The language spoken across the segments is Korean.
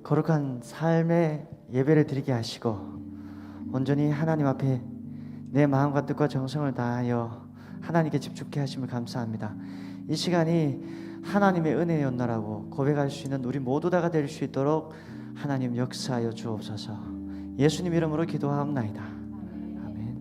거룩한 삶의 예배를 드리게 하시고 온전히 하나님 앞에 내 마음과 뜻과 정성을 다하여 하나님께 집중케 하심을 감사합니다. 이 시간이 하나님의 은혜였나라고 고백할 수 있는 우리 모두 다가 될 수 있도록 하나님 역사하여 주옵소서. 예수님 이름으로 기도하옵나이다. 아멘.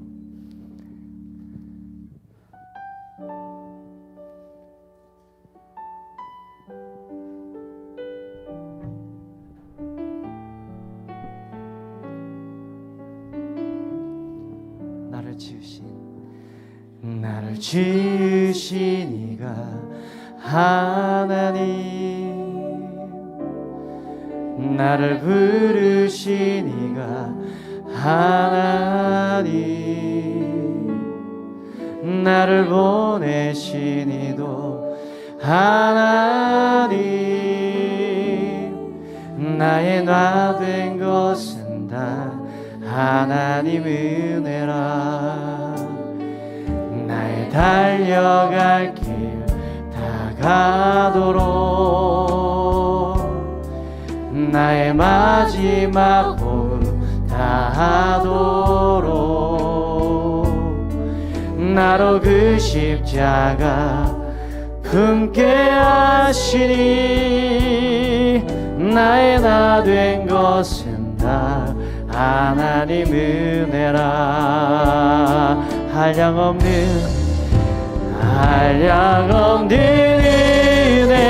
나를 지으신 이가 하나님, 나를 부르신 이가 하나님, 나를 보내신 이도 하나님, 나의 나 된 것은 다 하나님 은혜라. 나의 달려갈 길 다가도록 나의 마지막 호흡 다하도록 나로 그 십자가 품게 하시니 나의 나 된 것은 다 하나님 은혜라. 한량없는 은혜,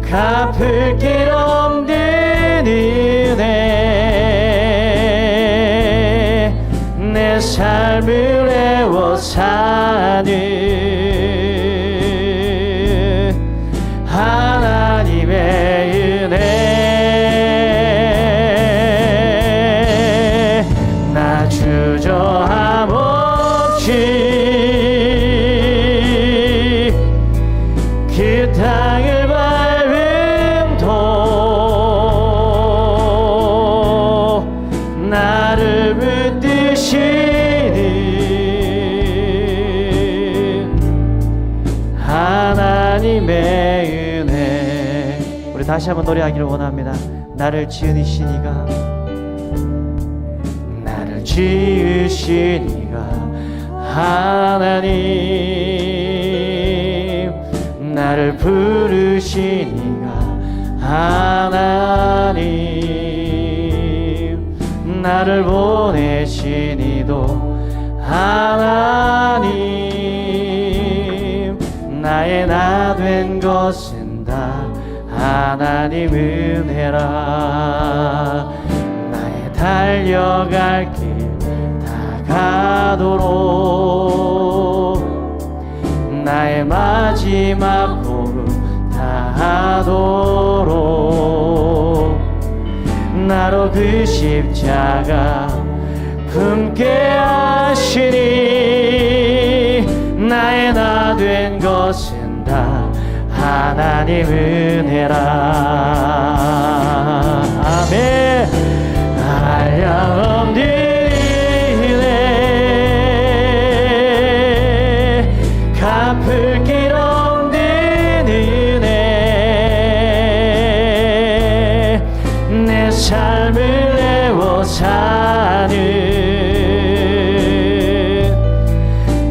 갚을 길 없는 은혜, 내 삶을 애워 사는 하나님의 은혜. 나 주저함 없이 그 땅을 밟음도 나를 붙드시는 하나님의 은혜. 우리 다시 한번 노래하기를 원합니다. 나를 지으신 이가, 나를 지으신 이가 하나님, 나를 부르신 이가 하나님, 나를 보내신 이도 하나님, 나의 나 된 것은 다 하나님 은혜라. 나의 달려갈 길 다가도록 나의 마지막 호흡 다하도록 나로 그 십자가 품게 하시니 나의 나 된 것은 다 하나님 은혜라. 아멘. 한량없는 은혜, 갚을 길 없는 은혜, 내 삶을 애워 사는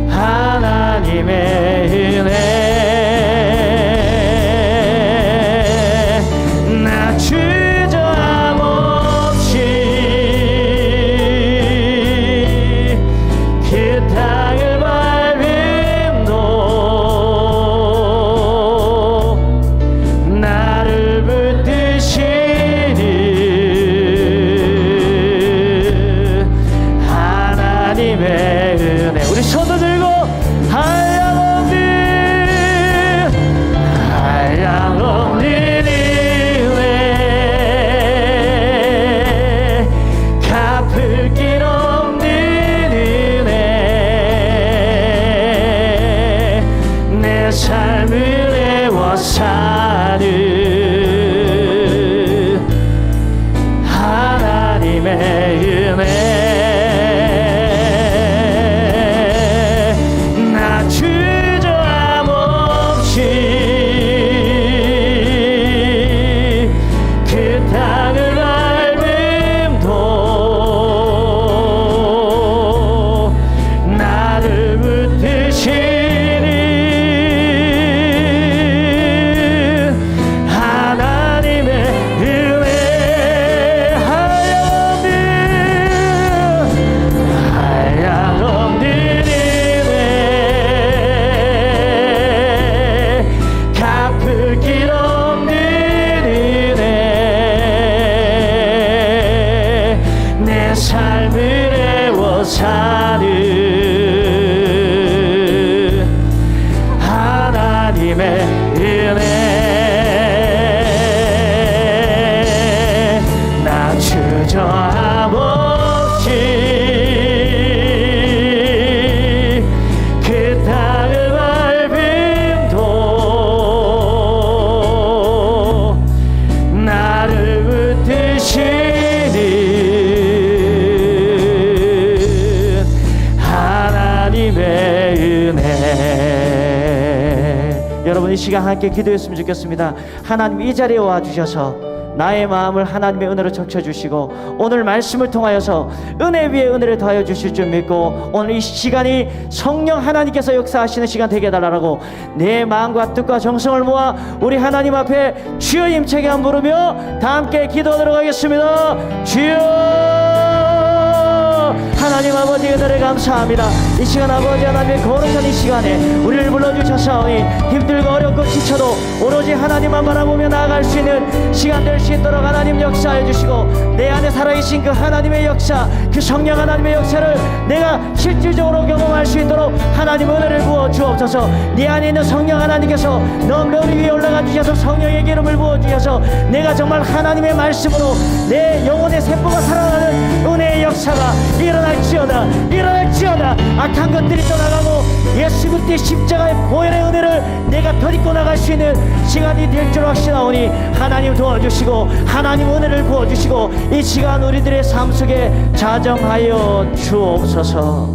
하나님의 은혜. 시간 함께 기도했으면 좋겠습니다. 하나님 이 자리에 와주셔서 나의 마음을 하나님의 은혜로 적셔주시고 오늘 말씀을 통하여서 은혜 위에 은혜를 더하여 주실 줄 믿고 오늘 이 시간이 성령 하나님께서 역사하시는 시간 되게 해달라고 내 마음과 뜻과 정성을 모아 우리 하나님 앞에 주여 임차게 한 부르며 다 함께 기도하도록 하겠습니다. 주여 하나님 아버지 은혜를 감사합니다. 이 시간 아버지 하나님의 거룩한 이 시간에 우리를 불러주셔서니 힘들고 어렵고 지쳐도 오로지 하나님만 바라보며 나아갈 수 있는 시간 될 수 있도록 하나님 역사해 주시고 내 안에 살아계신 그 하나님의 역사 그 성령 하나님의 역사를 내가 실질적으로 경험할 수 있도록 하나님 은혜를 부어 주옵소서. 네 안에 있는 성령 하나님께서 너 머리 위에 올라가 주셔서 성령의 기름을 부어 주셔서 내가 정말 하나님의 말씀으로 내 영혼의 세포가 살아나는 은혜의 역사가 일어날지어다 일어날지어다. 악한 것들이 떠나가고 예수 그리스도의 십자가의 보혈의 은혜를 내가 덧입고 나갈 수 있는 시간이 될 줄 확신하오니 하나님 도와주시고 하나님 은혜를 부어주시고 이 시간 우리들의 삶 속에 자정하여 주옵소서.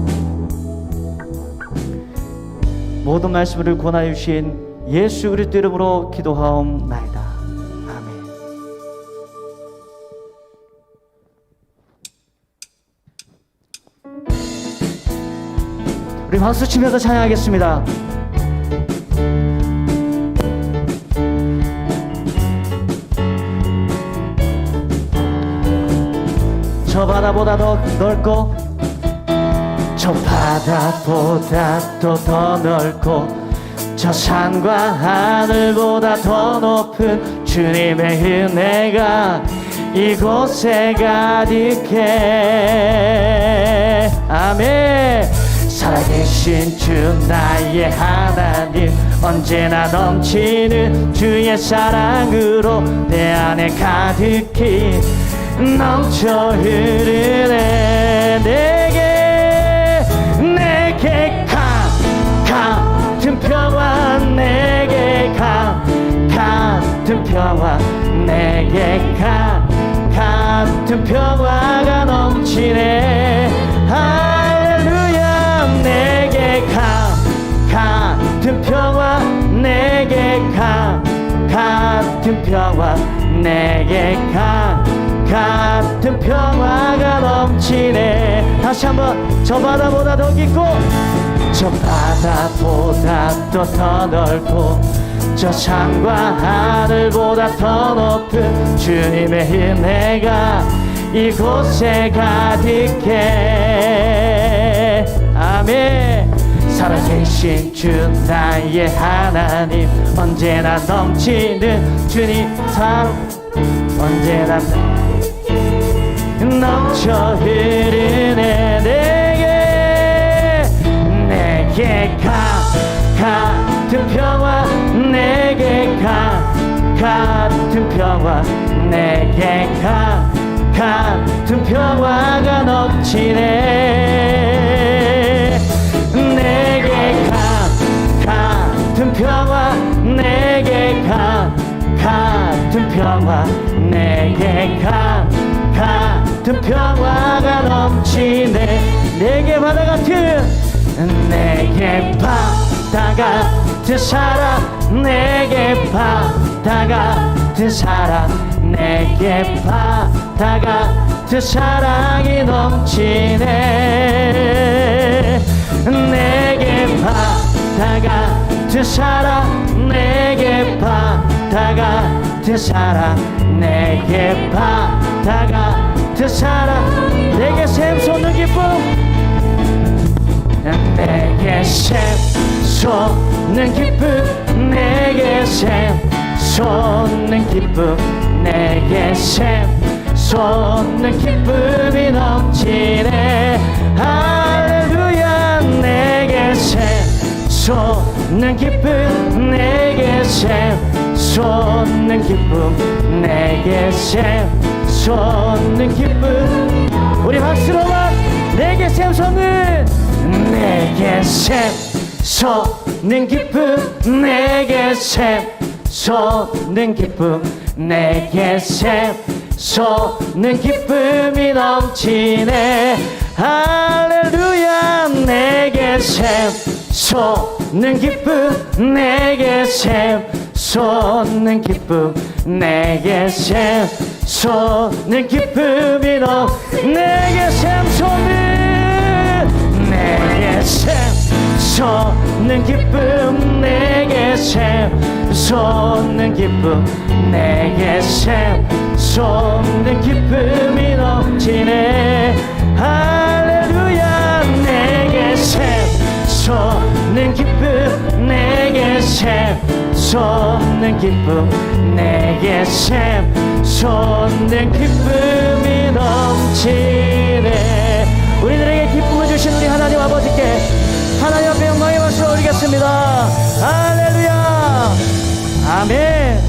모든 말씀을 권하여 주신 예수 그리스도 이름으로 기도하옵나이다. 아멘. 우리 박수 치면서 찬양하겠습니다. 저 바다보다 더 넓고 저 바다보다 또 더 넓고 저 산과 하늘보다 더 높은 주님의 은혜가 이곳에 가득해. 아멘. 살아계신 주 나의 하나님 언제나 넘치는 주의 사랑으로 내 안에 가득히 넘쳐 흐르네. 내게 같은 평화 내게 같은 평화 내게 같은 평화가 넘치네. 할렐루야. 내게 같은 평화 내게 같은 평화 내게 같은 평화가 넘치네. 다시 한번 저 바다보다 더 깊고 저 바다보다 또 더 넓고 저 산과 하늘보다 더 높은 주님의 은혜가 이곳에 가득해. 아멘. 살아계신 주 나의 하나님 언제나 넘치는 주님 사랑 언제나 넘쳐 흐르네. 내게 같은 평화 내게 같은 평화 내게 같은 평화가 넘치네. 내게 같은 평화 내게 같은 평화 내게 같은 평화가 넘치네. 내게 바다 같은 내게 바다 같은 사랑 내게 바다 같은 사랑 내게 바다 같은 사랑이 넘치네. 내게 바다 같은 사랑 내게 바다 같은 사랑 내게 바다 같은 사랑 내게 샘솟는 기쁨 내게 샘솟는 기쁨 내게 샘솟는 기쁨 내게 샘솟는 기쁨이 넘치네. 할렐루야. 내게 샘솟는 기쁨 내게 샘솟는 기쁨 내게 샘솟는 기쁨 우리 박수로만 내게 샘솟는 내게 샘솟는 기쁨 내게 샘솟는 기쁨 내게 샘솟는 기쁨이 넘치네. 할렐루야. 내게 샘솟는 솟는 기쁨 내게 샘솟는 기쁨 내게 샘솟는 기쁨이 너 내게 샘솟는 내게 샘솟는 기쁨 내게 샘솟는 기쁨 내게 샘솟는 기쁨이 넘치네 할렐루야 내게 샘솟는 기쁨 내게 샘솟는 기쁨 내게 샘솟는 기쁨이 넘치네 우리들에게 기쁨을 주신 우리 하나님 아버지께 하나님 앞에 영광의 박수 올리겠습니다. 할렐루야 아멘.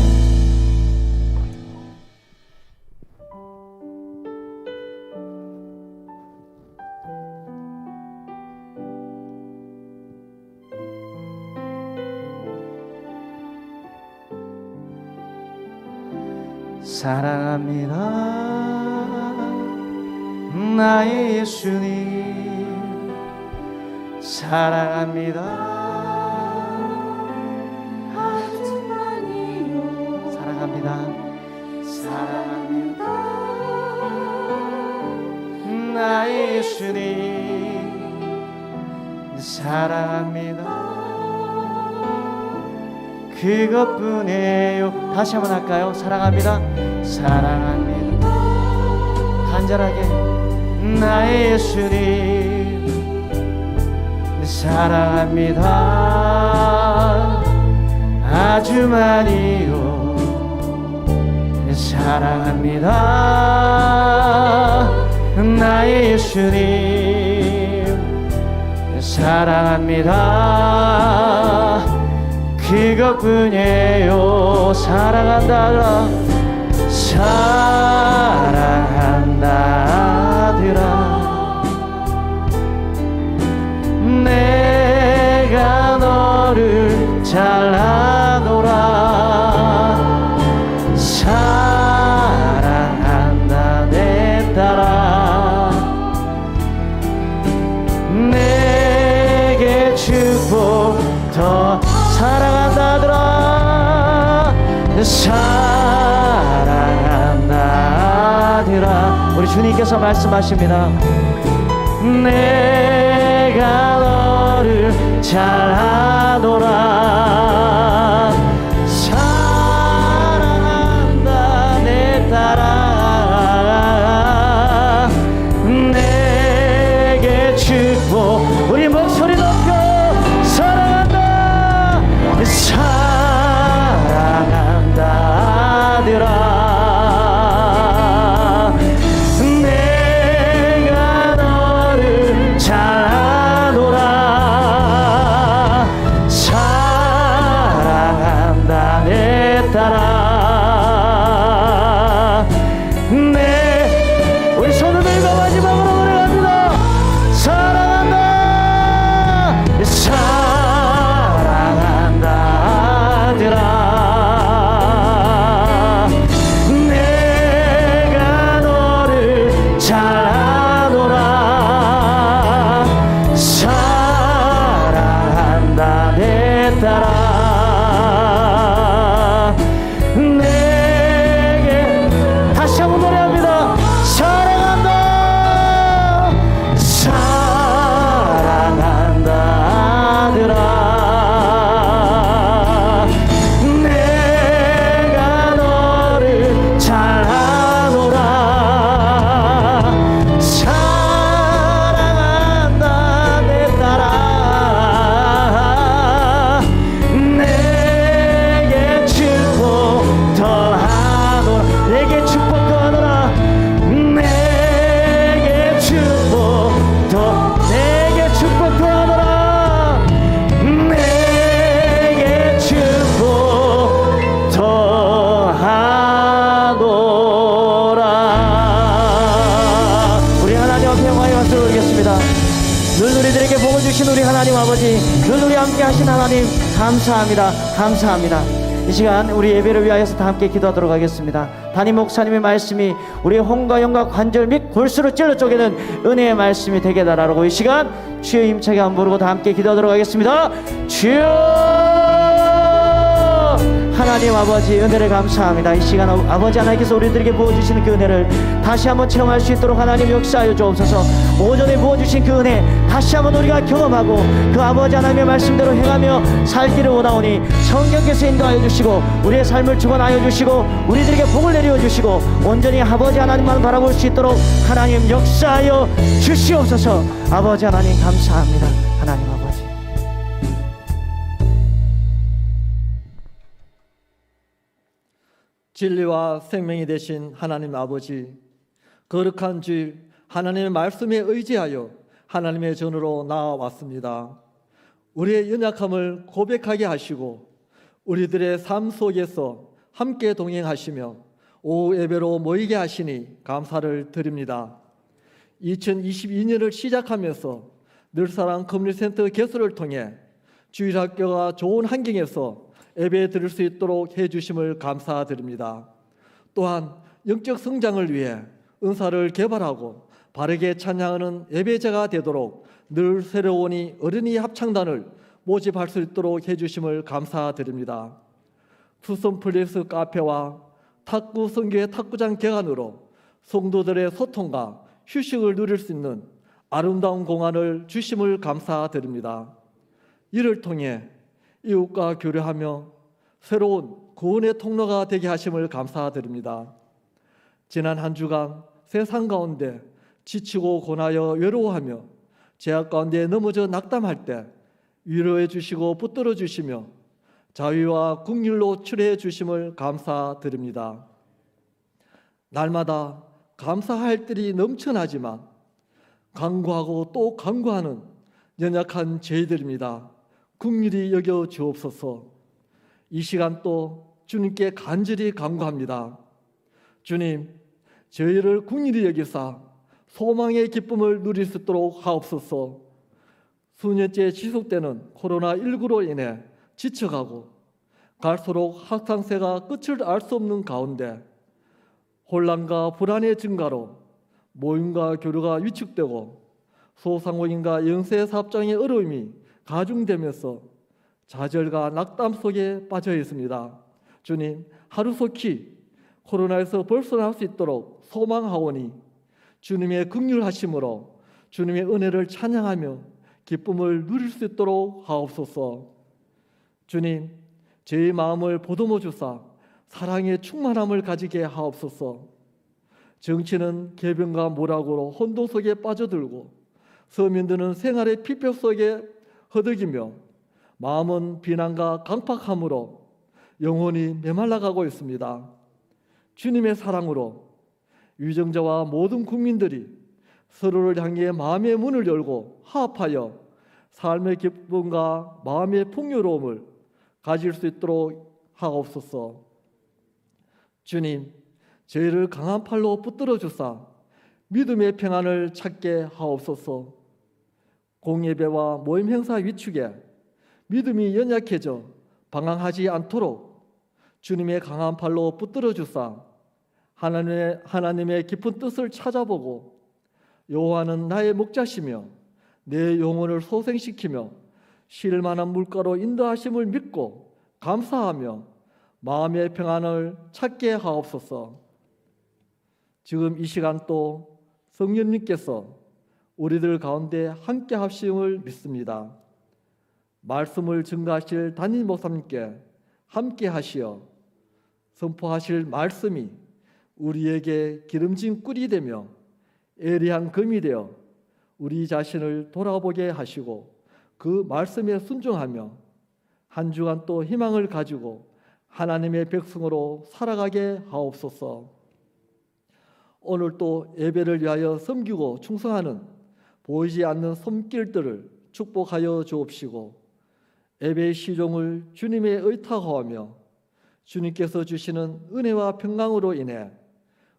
사랑합니다 나의 예수님 사랑합니다 아주 많이요 사랑합니다 사랑합니다 나의 예수님 사랑합니다 그것뿐이에요. 다시 한번 할까요? 사랑합니다 사랑합니다 간절하게 나의 예수님 사랑합니다 아주 많이요 사랑합니다 나의 예수님 사랑합니다 그것뿐이에요. 사랑한다라 사랑한다더라 내가 너를 잘라노라 사랑한다 내 딸아 내게 축복 더 사랑한다더라 사랑한다더라 우리 주님께서 말씀하십니다 내가 너를 잘하노라 사랑한다 내 딸아 내게 축복 우리 목소리 높여 사랑한다더라 내가 너를 잘하노라 사랑한다 내 딸아 내 우리 손을 들고 마지막으로 노래합니다 사랑한다 사랑한다더라 내가 너를 잘하노라 사랑한다 내 딸아 내게 다시 한번 노래합니다 사랑한다 사랑한다더라 내가 너를 잘하노라 사랑한다 내 딸아 내게 축복 더하노라 내게 축복 더하노라 내게 축복 더 내게 축복 더하노라 내게 축복 더하노라 우리 하나님 앞에 영광의 박수를 올리겠습니다. 늘 우리들에게 복을 주신 우리 하나님 아버지 늘 우리 함께 하신 하나님 감사합니다 감사합니다 이 시간 우리 예배를 위하여서 다 함께 기도하도록 하겠습니다. 담임 목사님의 말씀이 우리의 혼과 영과 관절 및 골수를 찔러 쪼개는 은혜의 말씀이 되게 달라고 이 시간 주여 힘차게 한번 부르고 다 함께 기도하도록 하겠습니다. 주여 하나님 아버지 은혜를 감사합니다. 이 시간 아버지 하나님께서 우리들에게 부어주시는 그 은혜를 다시 한번 체험할 수 있도록 하나님 역사하여 주옵소서. 오전에 부어주신 그 은혜 다시 한번 우리가 경험하고 그 아버지 하나님의 말씀대로 행하며 살기를 원하오니 성령께서 인도하여 주시고 우리의 삶을 주관하여 주시고 우리들에게 복을 내려 주시고 온전히 아버지 하나님만 바라볼 수 있도록 하나님 역사하여 주시옵소서. 아버지 하나님 감사합니다. 하나님 아버지 진리와 생명이 되신 하나님 아버지, 거룩한 주일 하나님의 말씀에 의지하여 하나님의 전으로 나아왔습니다. 우리의 연약함을 고백하게 하시고 우리들의 삶 속에서 함께 동행하시며 오후 예배로 모이게 하시니 감사를 드립니다. 2022년을 시작하면서 늘사랑 커뮤니티센터 개설을 통해 주일학교가 좋은 환경에서 예배 드릴 수 있도록 해주심을 감사드립니다. 또한 영적 성장을 위해 은사를 개발하고 바르게 찬양하는 예배자가 되도록 늘 새로우니 어린이 합창단을 모집할 수 있도록 해주심을 감사드립니다. 투썸플레이스 카페와 탁구 선교회 탁구장 개관으로 성도들의 소통과 휴식을 누릴 수 있는 아름다운 공간을 주심을 감사드립니다. 이를 통해 이웃과 교류하며 새로운 구원의 통로가 되게 하심을 감사드립니다. 지난 한 주간 세상 가운데 지치고 고나여 외로워하며 죄악 가운데 넘어져 낙담할 때 위로해 주시고 붙들어 주시며 자유와 긍휼로 치료해 주심을 감사드립니다. 날마다 감사할 일이 넘쳐나지만 간구하고 또 간구하는 연약한 저희들입니다. 긍휼히 여겨 주옵소서. 이 시간 또 주님께 간절히 간구합니다. 주님, 저희를 긍휼히 여기사 소망의 기쁨을 누릴 수 있도록 하옵소서. 수년째 지속되는 코로나19로 인해 지쳐가고 갈수록 확산세가 끝을 알 수 없는 가운데 혼란과 불안의 증가로 모임과 교류가 위축되고 소상공인과 영세사업장의 어려움이 가중되면서 좌절과 낙담 속에 빠져 있습니다. 주님, 하루속히 코로나에서 벗어날 수 있도록 소망하오니 주님의 긍휼하심으로 주님의 은혜를 찬양하며 기쁨을 누릴 수 있도록 하옵소서. 주님, 저희 마음을 보듬어 주사 사랑의 충만함을 가지게 하옵소서. 정치는 개변과 모락으로 혼돈 속에 빠져들고 서민들은 생활의 피폐 속에 허덕이며 마음은 비난과 강팍함으로 영혼이 메말라가고 있습니다. 주님의 사랑으로 위정자와 모든 국민들이 서로를 향해 마음의 문을 열고 화합하여 삶의 기쁨과 마음의 풍요로움을 가질 수 있도록 하옵소서. 주님, 저희를 강한 팔로 붙들어 주사 믿음의 평안을 찾게 하옵소서. 공예배와 모임 행사 위축에 믿음이 연약해져 방황하지 않도록 주님의 강한 팔로 붙들어 주사 하나님의 깊은 뜻을 찾아보고 여호와는 나의 목자시며 내 영혼을 소생시키며 쉴 만한 물가로 인도하심을 믿고 감사하며 마음의 평안을 찾게 하옵소서. 지금 이 시간 또 성령님께서 우리들 가운데 함께 하심을 믿습니다. 말씀을 증거하실 담임 목사님께 함께 하시어 선포하실 말씀이 우리에게 기름진 꿀이 되며 예리한 금이 되어 우리 자신을 돌아보게 하시고 그 말씀에 순종하며 한 주간 또 희망을 가지고 하나님의 백성으로 살아가게 하옵소서. 오늘 또 예배를 위하여 섬기고 충성하는 보이지 않는 손길들을 축복하여 주옵시고 예배의 시종을 주님의 의탁하며 주님께서 주시는 은혜와 평강으로 인해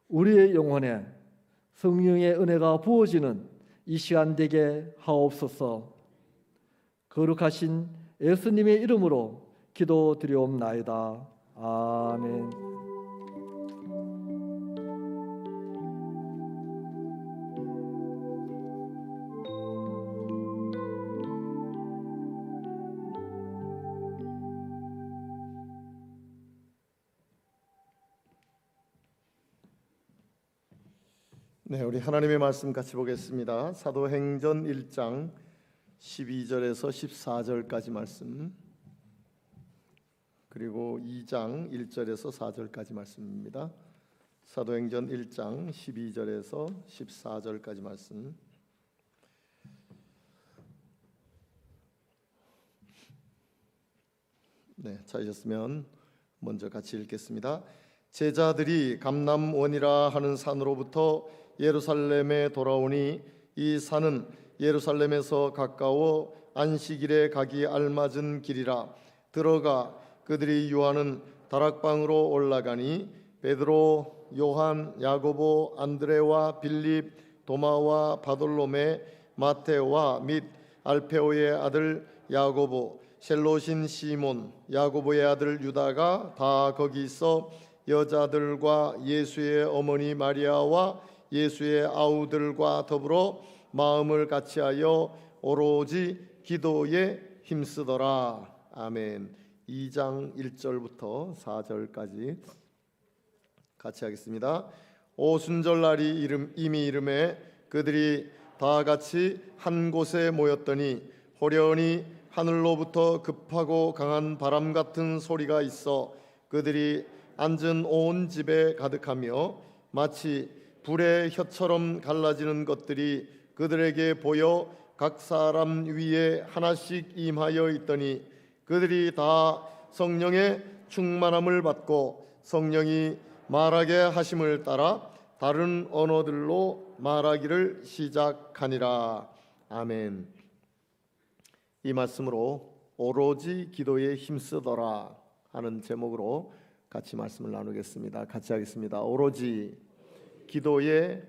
우리의 영혼에 성령의 은혜가 부어지는 이 시간 되게 하옵소서. 거룩하신 예수님의 이름으로 기도드리옵나이다. 아멘. 네, 우리 하나님의 말씀 같이 보겠습니다. 사도행전 1장 12절에서 14절까지 말씀, 그리고 2장 1절에서 4절까지 말씀입니다. 사도행전 1장 12절에서 14절까지 말씀. 네, 찾으셨으면 먼저 같이 읽겠습니다. 제자들이 감람원이라 하는 산으로부터 예루살렘에 돌아오니 이 산은 예루살렘에서 가까워 안식일에 가기 알맞은 길이라. 들어가 그들이 유하는 다락방으로 올라가니 베드로, 요한, 야고보, 안드레와 빌립, 도마와 바돌로메, 마테오와 및 알페오의 아들 야고보, 셀롯인 시몬, 야고보의 아들 유다가 다 거기 있어 여자들과 예수의 어머니 마리아와 예수의 아우들과 더불어 마음을 같이하여 오로지 기도에 힘쓰더라. 아멘. 2장 1절부터 4절까지 같이 하겠습니다. 오순절 날이 이미 이름에 그들이 다 같이 한 곳에 모였더니 호련히 하늘로부터 급하고 강한 바람 같은 소리가 있어 그들이 앉은 온 집에 가득하며 마치 불의 혀처럼 갈라지는 것들이 그들에게 보여 각 사람 위에 하나씩 임하여 있더니 그들이 다 성령의 충만함을 받고 성령이 말하게 하심을 따라 다른 언어들로 말하기를 시작하니라. 아멘. 이 말씀으로 오로지 기도에 힘쓰더라 하는 제목으로 같이 말씀을 나누겠습니다. 같이 하겠습니다. 오로지 기도에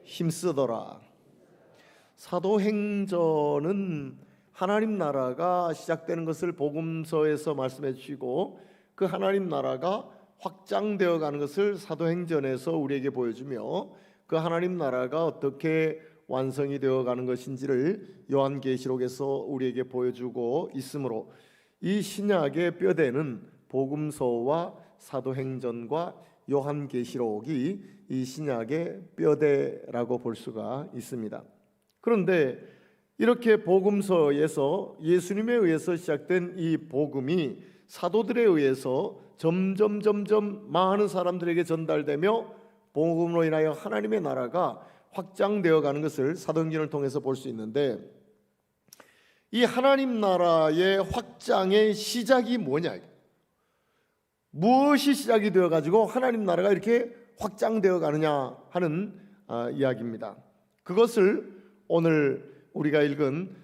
힘쓰더라. 사도행전은 하나님 나라가 시작되는 것을 복음서에서 말씀해 주시고 그 하나님 나라가 확장되어 가는 것을 사도행전에서 우리에게 보여주며 그 하나님 나라가 어떻게 완성이 되어 가는 것인지를 요한계시록에서 우리에게 보여주고 있으므로 이 신약의 뼈대는 복음서와 사도행전과 요한계시록이 이 신약의 뼈대라고 볼 수가 있습니다. 그런데 이렇게 복음서에서 예수님에 의해서 시작된 이 복음이 사도들에 의해서 점점 많은 사람들에게 전달되며 복음으로 인하여 하나님의 나라가 확장되어 가는 것을 사도행전을 통해서 볼 수 있는데, 이 하나님 나라의 확장의 시작이 뭐냐, 무엇이 시작이 되어 가지고 하나님 나라가 이렇게 확장되어 가느냐 하는 이야기입니다. 그것을 오늘 우리가 읽은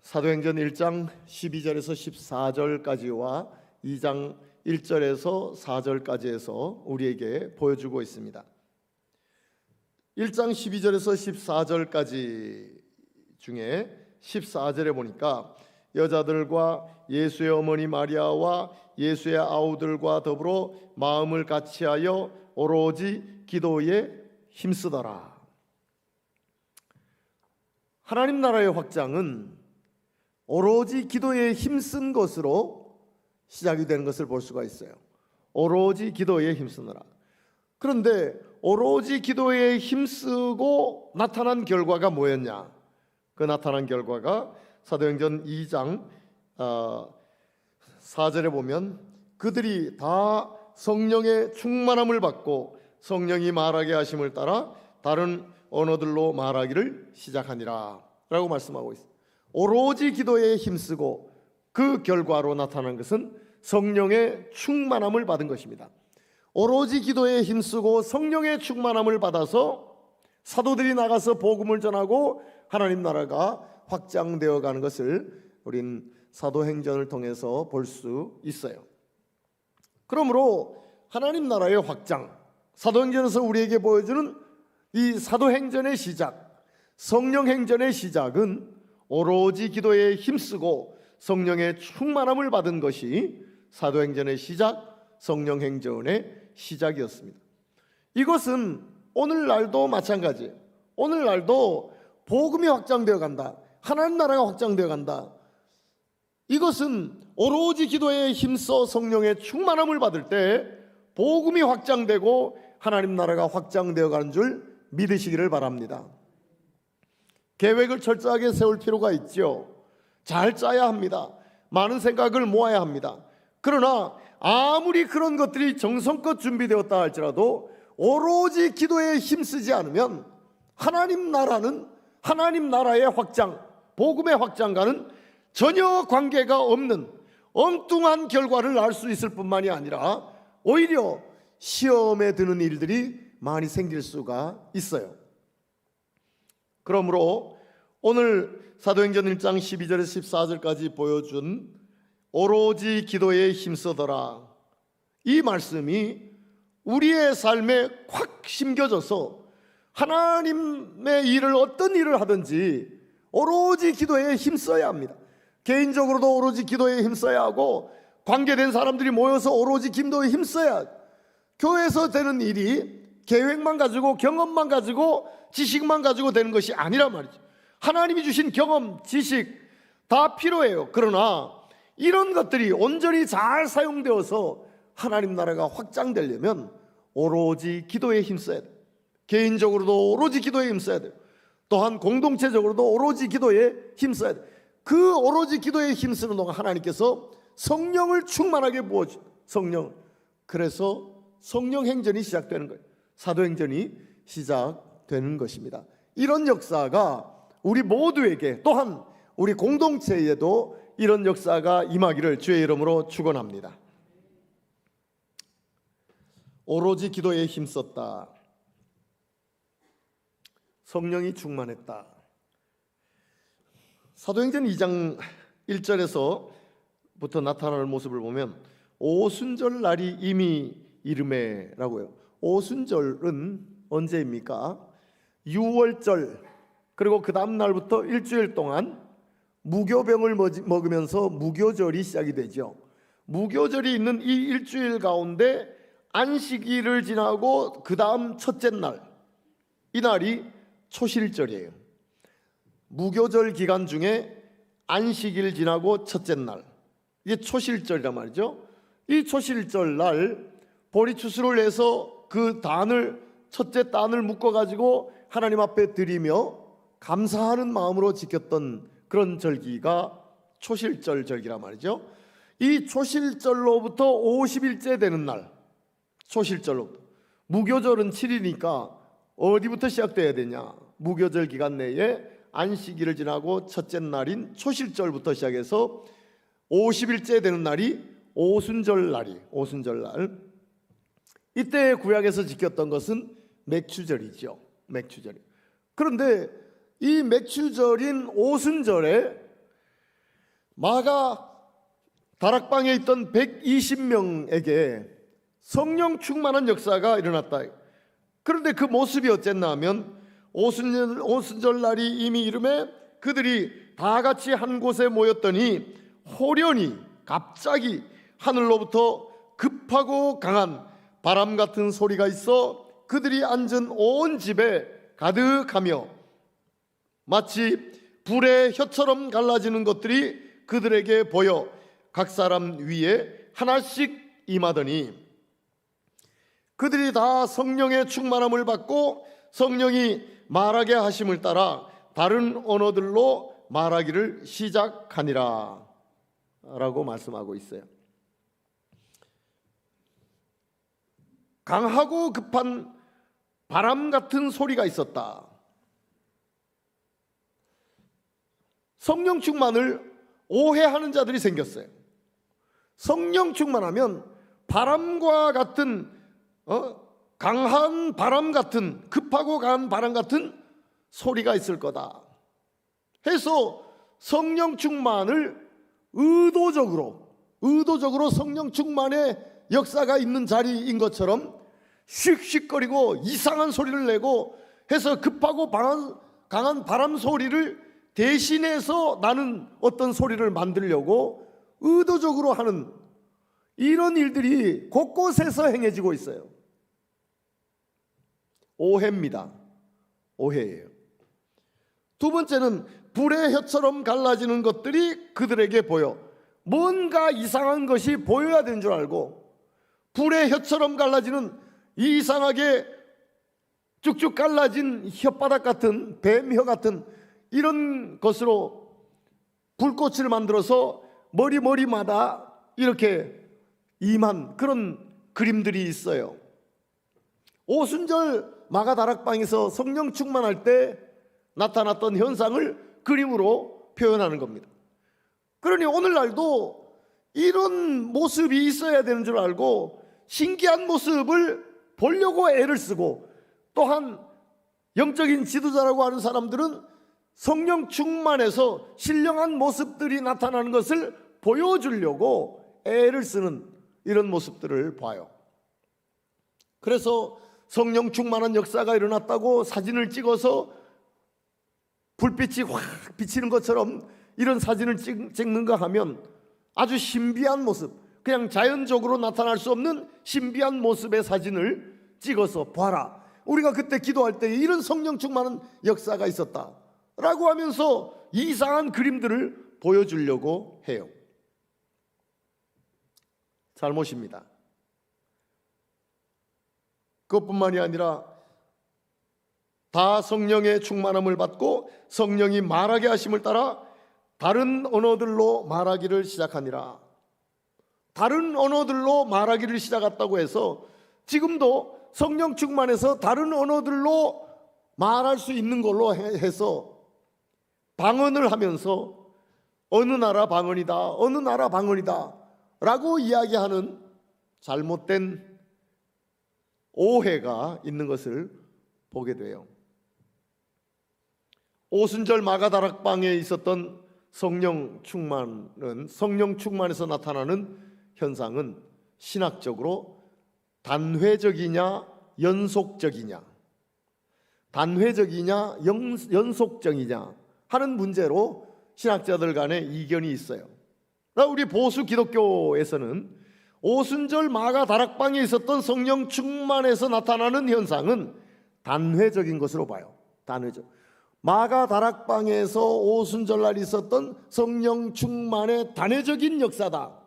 사도행전 1장 12절에서 14절까지와 2장 1절에서 4절까지에서 우리에게 보여주고 있습니다. 1장 12절에서 14절까지 중에 14절에 보니까 여자들과 예수의 어머니 마리아와 예수의 아우들과 더불어 마음을 같이하여 오로지 기도에 힘쓰더라. 하나님 나라의 확장은 오로지 기도에 힘쓴 것으로 시작이 되는 것을 볼 수가 있어요. 오로지 기도에 힘쓰느라. 그런데 오로지 기도에 힘쓰고 나타난 결과가 뭐였냐? 그 나타난 결과가 사도행전 2장 4절에 보면 그들이 다 성령의 충만함을 받고 성령이 말하게 하심을 따라 다른 언어들로 말하기를 시작하니라 라고 말씀하고 있습니다. 오로지 기도에 힘쓰고 그 결과로 나타난 것은 성령의 충만함을 받은 것입니다. 오로지 기도에 힘쓰고 성령의 충만함을 받아서 사도들이 나가서 복음을 전하고 하나님 나라가 확장되어 가는 것을 우린 사도행전을 통해서 볼 수 있어요. 그러므로 하나님 나라의 확장, 사도행전에서 우리에게 보여주는 이 사도행전의 시작, 성령행전의 시작은 오로지 기도에 힘쓰고 성령의 충만함을 받은 것이 사도행전의 시작, 성령 행전의 시작이었습니다. 이것은 오늘날도 마찬가지예요. 오늘날도 복음이 확장되어 간다. 하나님 나라가 확장되어 간다. 이것은 오로지 기도에 힘써 성령의 충만함을 받을 때 복음이 확장되고 하나님 나라가 확장되어 가는 줄 믿으시기를 바랍니다. 계획을 철저하게 세울 필요가 있죠. 잘 짜야 합니다. 많은 생각을 모아야 합니다. 그러나 아무리 그런 것들이 정성껏 준비되었다 할지라도 오로지 기도에 힘쓰지 않으면 하나님 나라의 확장, 복음의 확장과는 전혀 관계가 없는 엉뚱한 결과를 낳을 수 있을 뿐만이 아니라 오히려 시험에 드는 일들이 많이 생길 수가 있어요. 그러므로 오늘 사도행전 1장 12절에서 14절까지 보여준 오로지 기도에 힘쓰더라, 이 말씀이 우리의 삶에 확 심겨져서 하나님의 일을, 어떤 일을 하든지 오로지 기도에 힘써야 합니다. 개인적으로도 오로지 기도에 힘써야 하고 관계된 사람들이 모여서 오로지 기도에 힘써야 해요. 교회에서 되는 일이 계획만 가지고, 경험만 가지고, 지식만 가지고 되는 것이 아니란 말이죠. 하나님이 주신 경험, 지식 다 필요해요. 그러나 이런 것들이 온전히 잘 사용되어서 하나님 나라가 확장되려면 오로지 기도에 힘써야 돼요. 개인적으로도 오로지 기도에 힘써야 돼요. 또한 공동체적으로도 오로지 기도에 힘써야 돼요. 그 오로지 기도에 힘쓰는 동안 하나님께서 성령을 충만하게 부어주세요. 성령. 그래서 성령 행전이 시작되는 거예요. 사도행전이 시작되는 것입니다. 이런 역사가 우리 모두에게, 또한 우리 공동체에도 이런 역사가 임하기를 주의 이름으로 축원합니다. 오로지 기도에 힘썼다. 성령이 충만했다. 사도행전 2장 1절에서부터 나타나는 모습을 보면 오순절 날이 이미 이르매라고요. 오순절은 언제입니까? 6월절, 그리고 그 다음 날부터 일주일 동안 무교병을 먹으면서 무교절이 시작이 되죠. 무교절이 있는 이 일주일 가운데 안식일을 지나고 그 다음 첫째 날, 이 날이 초실절이에요. 무교절 기간 중에 안식일 지나고 첫째 날, 이게 초실절이란 말이죠. 이 초실절 날 보리추수를 해서 그 단을, 첫째 단을 묶어가지고 하나님 앞에 드리며 감사하는 마음으로 지켰던 그런 절기가 초실절 절기란 말이죠. 이 초실절로부터 50일째 되는 날, 초실절로부터, 무교절은 7일이니까 어디부터 시작돼야 되냐? 무교절 기간 내에 안식일을 지나고 첫째 날인 초실절부터 시작해서 50일째 되는 날이 오순절 날이, 오순절 날. 이때 구약에서 지켰던 것은 맥추절이죠. 맥추절. 그런데 이 맥추절인 오순절에 마가 다락방에 있던 120명에게 성령 충만한 역사가 일어났다. 그런데 그 모습이 어쨌나 하면 오순절 날이 이미 이르매 그들이 다 같이 한 곳에 모였더니 호련히 갑자기 하늘로부터 급하고 강한 바람 같은 소리가 있어 그들이 앉은 온 집에 가득하며 마치 불의 혀처럼 갈라지는 것들이 그들에게 보여 각 사람 위에 하나씩 임하더니 그들이 다 성령의 충만함을 받고 성령이 말하게 하심을 따라 다른 언어들로 말하기를 시작하니라 라고 말씀하고 있어요. 강하고 급한 바람 같은 소리가 있었다. 성령 충만을 오해하는 자들이 생겼어요. 성령 충만하면 바람과 같은 강한 바람 같은, 급하고 강한 바람 같은 소리가 있을 거다 해서 성령 충만을 의도적으로 성령 충만의 역사가 있는 자리인 것처럼 씩씩거리고 이상한 소리를 내고 해서 급하고 강한 바람 소리를 대신해서 나는 어떤 소리를 만들려고 의도적으로 하는 이런 일들이 곳곳에서 행해지고 있어요. 오해입니다. 오해예요. 두 번째는 불의 혀처럼 갈라지는 것들이 그들에게 보여. 뭔가 이상한 것이 보여야 되는 줄 알고 불의 혀처럼 갈라지는 이상하게 쭉쭉 갈라진 혓바닥 같은 뱀혀 같은 이런 것으로 불꽃을 만들어서 머리마다 이렇게 임한 그런 그림들이 있어요. 오순절 마가다락방에서 성령 충만할 때 나타났던 현상을 그림으로 표현하는 겁니다. 그러니 오늘날도 이런 모습이 있어야 되는 줄 알고 신기한 모습을 보려고 애를 쓰고, 또한 영적인 지도자라고 하는 사람들은 성령 충만해서 신령한 모습들이 나타나는 것을 보여주려고 애를 쓰는 이런 모습들을 봐요. 그래서 성령 충만한 역사가 일어났다고 사진을 찍어서 불빛이 확 비치는 것처럼 이런 사진을 찍는가 하면 아주 신비한 모습, 그냥 자연적으로 나타날 수 없는 신비한 모습의 사진을 찍어서 봐라, 우리가 그때 기도할 때 이런 성령 충만한 역사가 있었다 라고 하면서 이상한 그림들을 보여주려고 해요. 잘못입니다. 그것뿐만이 아니라 다 성령의 충만함을 받고 성령이 말하게 하심을 따라 다른 언어들로 말하기를 시작하니라. 다른 언어들로 말하기를 시작했다고 해서 지금도 성령 충만해서 다른 언어들로 말할 수 있는 걸로 해서 방언을 하면서 어느 나라 방언이다, 어느 나라 방언이다 라고 이야기하는 잘못된 오해가 있는 것을 보게 돼요. 오순절 마가다락방에 있었던 성령 충만에서 나타나는 현상은 신학적으로 단회적이냐 연속적이냐, 단회적이냐 연속적이냐 하는 문제로 신학자들 간에 이견이 있어요. 우리 보수 기독교에서는 오순절 마가다락방에 있었던 성령 충만에서 나타나는 현상은 단회적인 것으로 봐요. 단회적. 마가다락방에서 오순절날 있었던 성령 충만의 단회적인 역사다.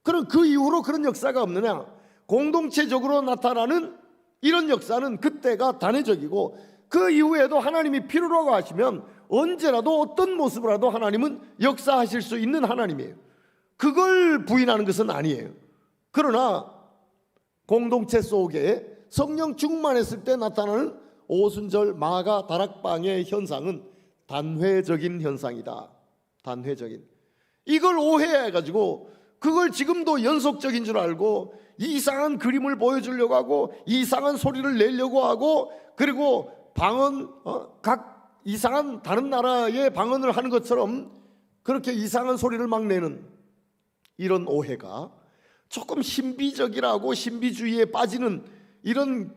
그럼 그 이후로 그런 역사가 없느냐? 공동체적으로 나타나는 이런 역사는 그때가 단회적이고 그 이후에도 하나님이 필요라고 하시면 언제라도 어떤 모습으로라도 하나님은 역사하실 수 있는 하나님이에요. 그걸 부인하는 것은 아니에요. 그러나 공동체 속에 성령 충만했을 때 나타나는 오순절 마가 다락방의 현상은 단회적인 현상이다. 단회적인. 이걸 오해해가지고 그걸 지금도 연속적인 줄 알고 이상한 그림을 보여주려고 하고 이상한 소리를 내려고 하고, 그리고 방언 각 이상한 다른 나라의 방언을 하는 것처럼 그렇게 이상한 소리를 막 내는 이런 오해가 조금 신비적이라고 신비주의에 빠지는 이런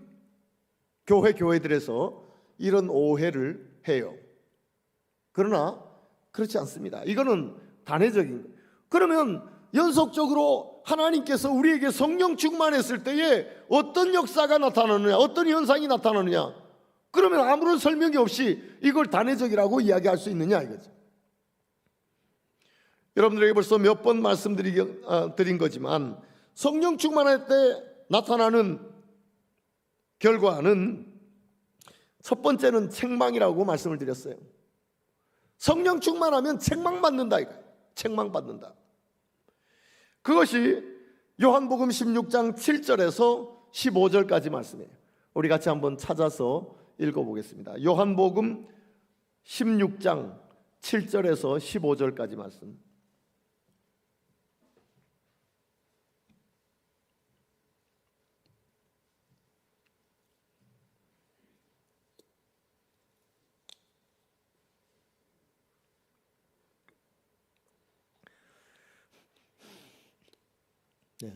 교회들에서 이런 오해를 해요. 그러나 그렇지 않습니다. 이거는 단회적인 거예요. 그러면 연속적으로 하나님께서 우리에게 성령 충만했을 때에 어떤 역사가 나타나느냐, 어떤 현상이 나타나느냐, 그러면 아무런 설명이 없이 이걸 단회적이라고 이야기할 수 있느냐 이거죠. 여러분들에게 벌써 몇 번 말씀드린 거지만 성령 충만할 때 나타나는 결과는 첫 번째는 책망이라고 말씀을 드렸어요. 성령 충만하면 책망받는다 이거예요. 책망받는다. 그것이 요한복음 16장 7절에서 15절까지 말씀이에요. 우리 같이 한번 찾아서 읽어보겠습니다. 요한복음 16장 7절에서 15절까지 말씀.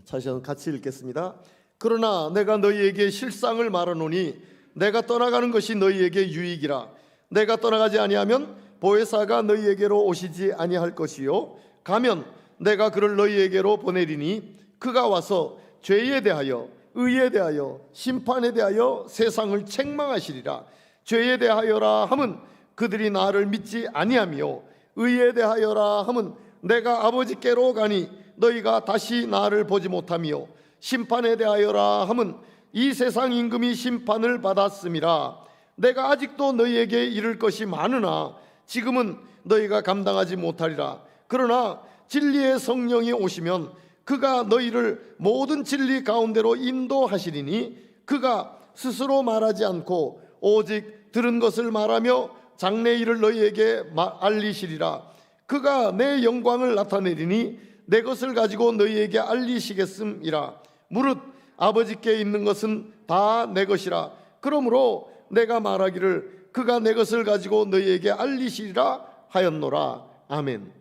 다시 한번 같이 읽겠습니다. 그러나 내가 너희에게 실상을 말하노니 내가 떠나가는 것이 너희에게 유익이라. 내가 떠나가지 아니하면 보혜사가 너희에게로 오시지 아니할 것이요 가면 내가 그를 너희에게로 보내리니 그가 와서 죄에 대하여 의에 대하여 심판에 대하여 세상을 책망하시리라. 죄에 대하여라 함은 그들이 나를 믿지 아니하며 의에 대하여라 함은 내가 아버지께로 가니 너희가 다시 나를 보지 못하며 심판에 대하여라 함은 이 세상 임금이 심판을 받았음이라. 내가 아직도 너희에게 이를 것이 많으나 지금은 너희가 감당하지 못하리라. 그러나 진리의 성령이 오시면 그가 너희를 모든 진리 가운데로 인도하시리니 그가 스스로 말하지 않고 오직 들은 것을 말하며 장래 일을 너희에게 알리시리라. 그가 내 영광을 나타내리니 내 것을 가지고 너희에게 알리시겠음이라. 무릇 아버지께 있는 것은 다 내 것이라. 그러므로 내가 말하기를 그가 내 것을 가지고 너희에게 알리시리라 하였노라. 아멘.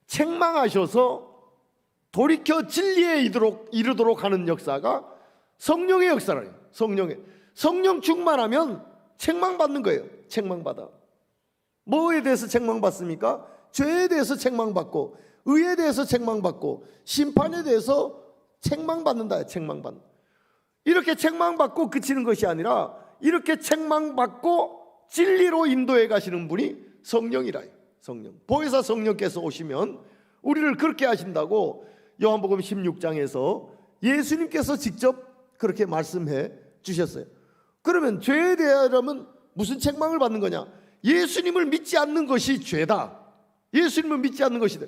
책망하셔서 돌이켜 진리에 이르도록 하는 역사가 성령의 역사라요. 성령 충만하면 책망받는 거예요. 책망받아. 뭐에 대해서 책망받습니까? 죄에 대해서 책망받고 의에 대해서 책망받고 심판에 대해서 책망받는다. 책망받는. 이렇게 책망받고 그치는 것이 아니라 이렇게 책망받고 진리로 인도해 가시는 분이 성령이라요. 성령. 보혜사 성령께서 오시면 우리를 그렇게 하신다고 요한복음 16장에서 예수님께서 직접 그렇게 말씀해 주셨어요. 그러면 죄에 대하여라면 무슨 책망을 받는 거냐? 예수님을 믿지 않는 것이 죄다. 예수님을 믿지 않는 것이다.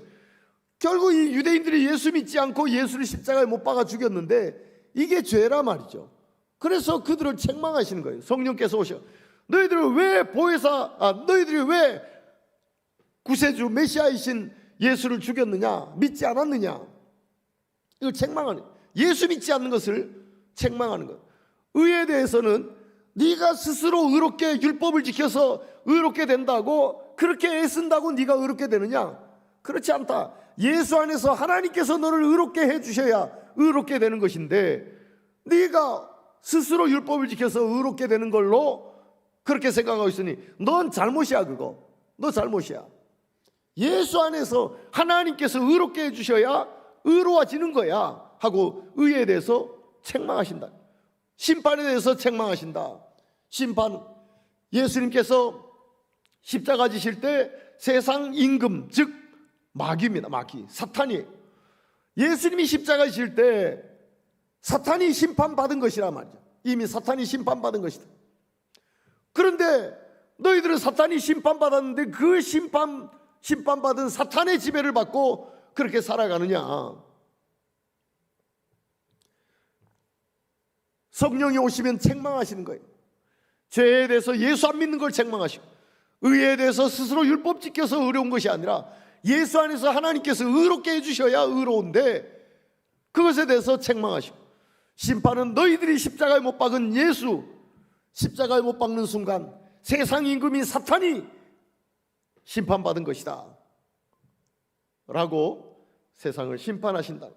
결국 이 유대인들이 예수 믿지 않고 예수를 십자가에 못 박아 죽였는데 이게 죄라 말이죠. 그래서 그들을 책망하시는 거예요. 성령께서 오셔. 너희들이 왜 구세주 메시아이신 예수를 죽였느냐? 믿지 않았느냐? 이걸 책망하는 거예요. 예수 믿지 않는 것을 책망하는 거예요. 의에 대해서는 네가 스스로 의롭게 율법을 지켜서 의롭게 된다고 그렇게 애쓴다고 네가 의롭게 되느냐? 그렇지 않다. 예수 안에서 하나님께서 너를 의롭게 해주셔야 의롭게 되는 것인데 네가 스스로 율법을 지켜서 의롭게 되는 걸로 그렇게 생각하고 있으니 넌 잘못이야. 그거 너 잘못이야. 예수 안에서 하나님께서 의롭게 해주셔야 의로워지는 거야 하고 의에 대해서 책망하신다. 심판에 대해서 책망하신다. 심판, 예수님께서 십자가 지실 때 세상 임금, 즉 마귀입니다. 마귀, 사탄이. 예수님이 십자가 지실 때 사탄이 심판받은 것이라 말이죠. 이미 사탄이 심판받은 것이다. 그런데 너희들은 사탄이 심판받았는데 그 심판받은 사탄의 지배를 받고 그렇게 살아가느냐? 성령이 오시면 책망하시는 거예요. 죄에 대해서 예수 안 믿는 걸 책망하시고 의에 대해서 스스로 율법 지켜서 의로운 것이 아니라 예수 안에서 하나님께서 의롭게 해주셔야 의로운데 그것에 대해서 책망하시고 심판은 너희들이 십자가에 못 박은 예수, 십자가에 못 박는 순간 세상 임금인 사탄이 심판받은 것이다 라고 세상을 심판하신다.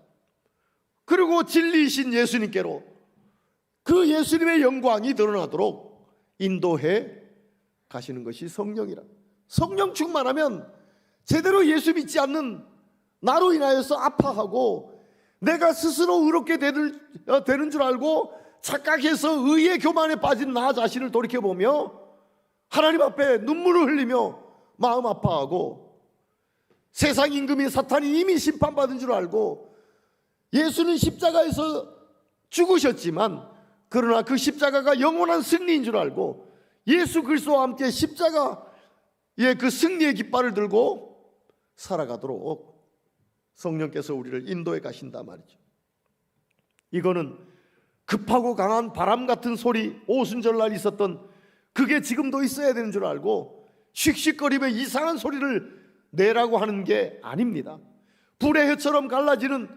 그리고 진리이신 예수님께로 그 예수님의 영광이 드러나도록 인도해 가시는 것이 성령이라. 성령 충만하면 제대로 예수 믿지 않는 나로 인하여서 아파하고 내가 스스로 의롭게 되는 줄 알고 착각해서 의의 교만에 빠진 나 자신을 돌이켜보며 하나님 앞에 눈물을 흘리며 마음 아파하고 세상 임금인 사탄이 이미 심판받은 줄 알고 예수는 십자가에서 죽으셨지만 그러나 그 십자가가 영원한 승리인 줄 알고 예수 그리스도와 함께 십자가의 그 승리의 깃발을 들고 살아가도록 성령께서 우리를 인도해 가신다 말이죠. 이거는 급하고 강한 바람 같은 소리 오순절날 있었던 그게 지금도 있어야 되는 줄 알고 씩씩거리며 이상한 소리를 내라고 하는 게 아닙니다. 불의 혀처럼 갈라지는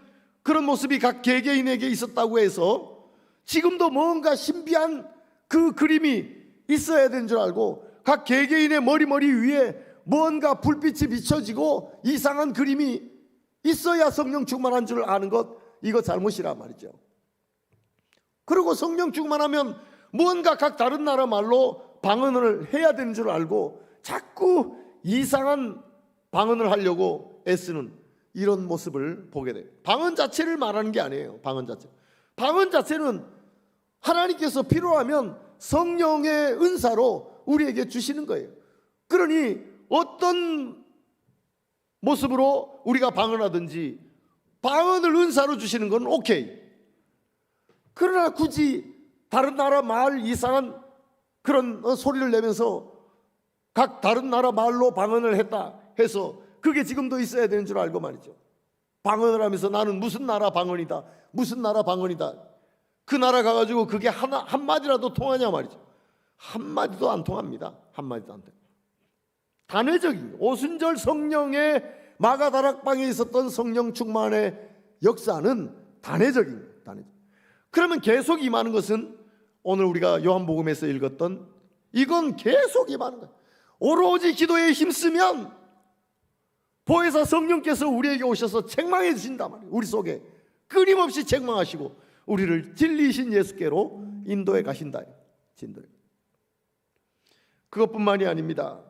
그런 모습이 각 개개인에게 있었다고 해서 지금도 뭔가 신비한 그 그림이 있어야 되는 줄 알고 각 개개인의 머리 위에 뭔가 불빛이 비춰지고 이상한 그림이 있어야 성령 충만한 줄 아는 것, 이거 잘못이라 말이죠. 그리고 성령 충만하면 뭔가 각 다른 나라 말로 방언을 해야 되는 줄 알고 자꾸 이상한 방언을 하려고 애쓰는 이런 모습을 보게 돼요. 방언 자체를 말하는 게 아니에요. 방언 자체는 하나님께서 필요하면 성령의 은사로 우리에게 주시는 거예요. 그러니 어떤 모습으로 우리가 방언하든지 방언을 은사로 주시는 건 오케이. 그러나 굳이 다른 나라 말 이상한 그런 소리를 내면서 각 다른 나라 말로 방언을 했다 해서 그게 지금도 있어야 되는 줄 알고 말이죠. 방언을 하면서 나는 무슨 나라 방언이다, 무슨 나라 방언이다. 그 나라 가가지고 그게 한마디라도 통하냐 말이죠. 한마디도 안 통합니다. 한마디도 안 통합니다. 단회적인 오순절 성령의 마가다락방에 있었던 성령 충만의 역사는 단회적인 거예요. 단회적. 그러면 계속 임하는 것은 오늘 우리가 요한복음에서 읽었던 이건 계속 임하는 거예요. 오로지 기도에 힘쓰면 보혜사 성령께서 우리에게 오셔서 책망해 주신단 말이에요. 우리 속에 끊임없이 책망하시고 우리를 진리이신 예수께로 인도해 가신다. 진도해. 그것뿐만이 아닙니다.